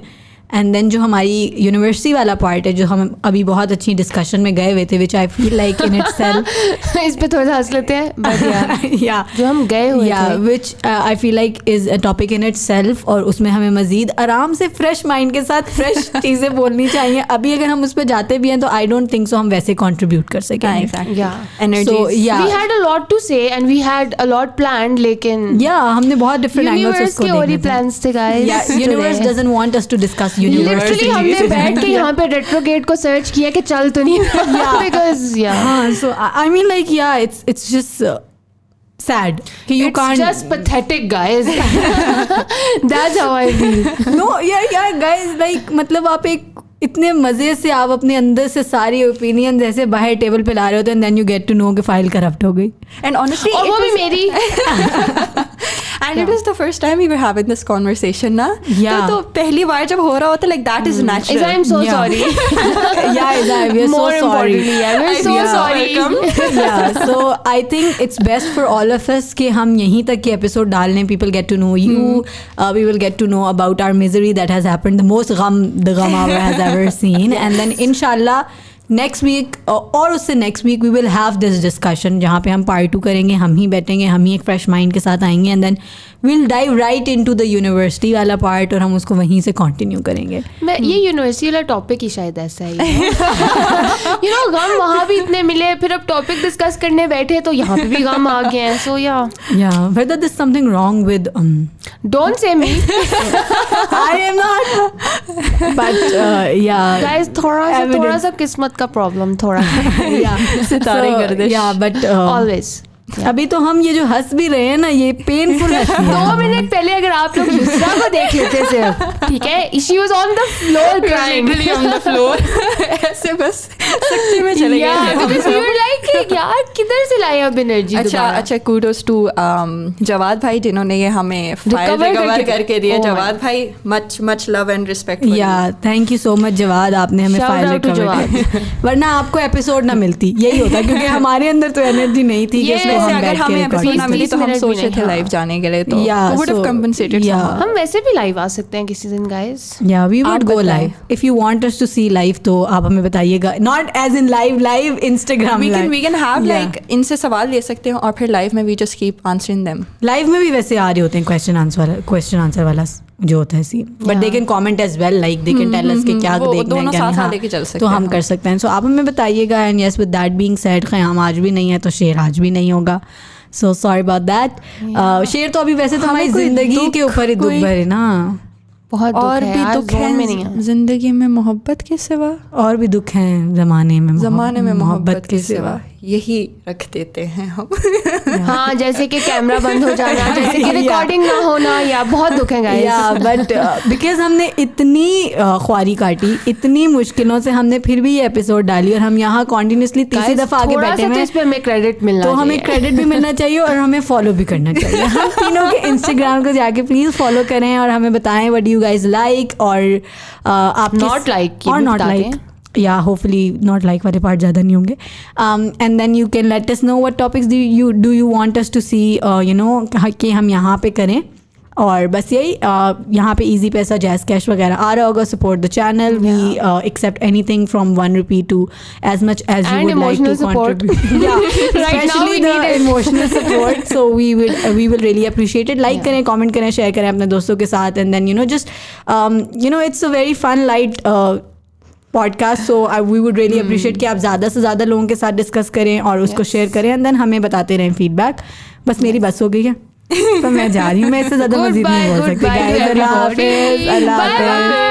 एंड देन जो हमारी यूनिवर्सिटी वाला पार्ट है, जो हम अभी बहुत अच्छी डिस्कशन में गए हुए थे, which I feel like in itself इस पे थोड़ा हंस लेते हैं, बट या जो हम गए हुए थे, which I feel like is a topic in itself. और उसमें हमें मजीद आराम से फ्रेश माइंड के साथ फ्रेश चीज़ें बोलनी चाहिए. अभी अगर हम उस पर जाते भी हैं तो आई डोंट थिंक सो हम वैसे कंट्रीब्यूट कर सकें. we had a lot to say and we had a lot planned, लेकिन हमने बहुत डिफरेंट एंगल्स उसको के और ही प्लान्स थे guys. Universe doesn't want us to discuss literally हमने बैठ के यहाँ पे रेट्रोगेट को सर्च किया कि चल तो नहीं because so I mean like it's just sad you it's can't just pathetic guys. That's how I feel. no guys like मतलब आप एक इतने मजे से आप अपने अंदर से सारी ओपिनियन जैसे बाहर टेबल पे ला रहे होते हैं, then you get to know कि फाइल करप्ट हो गई. एंड ऑनेस्टली और वो भी मेरी. And it was the first time we were having this conversation na. तो पहली बार जब हो रहा होता, like that is natural. I'm so sorry. we are More so sorry. we're so sorry. So I think it's best for all of us कि हम यहीं तक के एपिसोड डाल लें. People get to know you. We will get to know about our misery that has happened. The most the gum hour has ever seen. And then inshallah next week और उससे next week we will have this discussion जहाँ पे हम part 2 करेंगे, हम ही बैठेंगे, हम ही एक फ्रेश माइंड के साथ आएंगे and then will dive right into the university वाला पार्ट और हम उसको वहीं से कंटिन्यू करेंगे. मैं ये यूनिवर्सिटी वाला टॉपिक ही शायद ऐसा ही गम वहाँ भी इतने मिले, फिर अब टॉपिक डिस्कस करने बैठे तो यहाँ पे भी गम आ गए हैं. सो या whether there's something wrong with don't say me I am not but yeah guys थोड़ा सा किस्मत का प्रॉब्लम थोड़ा सितारे गर्दिश. but always. अभी तो हम ये जो हंस भी रहे हैं ना, ये पेनफुल हंसी है. 2 मिनट पहले अगर आप लोग दूसरा को देख लेते सिर्फ, ठीक है, she was on the floor crying on the floor. ऐसे बस सकती में चले गए. लाइक यार किधर से लाए अब एनर्जी. अच्छा kudos to जवाद भाई जिन्होंने ये हमें फाइल रिकवर करके दिया. जवाद भाई much love and respect. Thank you so much Jawad, आपने हमें फाइल रिकवर की. वरना आपको एपिसोड ना मिलती, यही होता, क्योंकि हमारे अंदर तो एनर्जी नहीं थी कि अगर हमें एपिसोड ना मिली तो हम सोचे थे लाइव जाने के लिए, तो would have compensated. हम वैसे भी लाइव आ सकते हैं किसी दिन guys. Yeah, we would go live. If you want us to see live तो आप हमें बताइएगा. Not as in live Instagram live. We can have like इनसे सवाल ले सकते हैं और फिर लाइव में we just keep answering them. Live में भी वैसे आ रहे होते हैं क्वेश्चन आंसर वाला जो होता है scene, but they can comment as well, like they can tell us कि क्या देखना है, क्या नहीं. लेके चल सकते तो हम कर सकते हैं. सो आप हमें बताइएगा. And yes, with that being said, Khayyam आज भी नहीं है तो शेर आज भी नहीं होगा. So sorry about that. शेर तो अभी वैसे तो हमारी जिंदगी के ऊपर ही दुख भरे ना, बहुत और भी दुख है जिंदगी में मोहब्बत के सिवा, और भी दुख हैं ज़माने में मोहब्बत के सिवा, यही रख देते हैं हम. हाँ, जैसे कि कैमरा बंद हो जाना, जैसे कि रिकॉर्डिंग ना होना, या बहुत दुख है गाइस. बट बिकॉज हमने इतनी ख्वारी काटी, इतनी मुश्किलों से हमने फिर भी ये एपिसोड डाली और हम यहाँ कॉन्टिन्यूसली तीसरी दफा आगे बैठे हैं. इस पे हमें क्रेडिट मिलना तो हमें क्रेडिट भी मिलना चाहिए और हमें फॉलो भी करना चाहिए. हम तीनों के इंस्टाग्राम को जाके प्लीज फॉलो करें और हमें बताएं व्हाट यू गाइस लाइक, और आप नॉट लाइक और नॉट लाइक, या होपफुली नॉट लाइक वाले पार्ट ज़्यादा नहीं होंगे. And then you can let us know what topics do you want us to see, you know, कि हम यहाँ पे करें. और बस यही, यहाँ पे इजी पैसा, जैज़ कैश वगैरह आ रहा होगा. Support the channel. We accept anything from ₹1 to as much as you would like to contribute. Especially the emotional support. So we will really appreciate it. Like करें, comment करें, share करें अपने दोस्तों के साथ. And then just it's a very fun, light podcast. So we would really appreciate कि आप ज़्यादा से ज़्यादा लोगों के साथ डिस्कस करें और उसको शेयर करें एंड देन हमें बताते रहें फीडबैक. बस मेरी बस हो गई है, तो मैं जा रही हूँ. मैं इससे ज़्यादा मज़ीद नहीं बोल सकती. अल्लाह हाफिज़.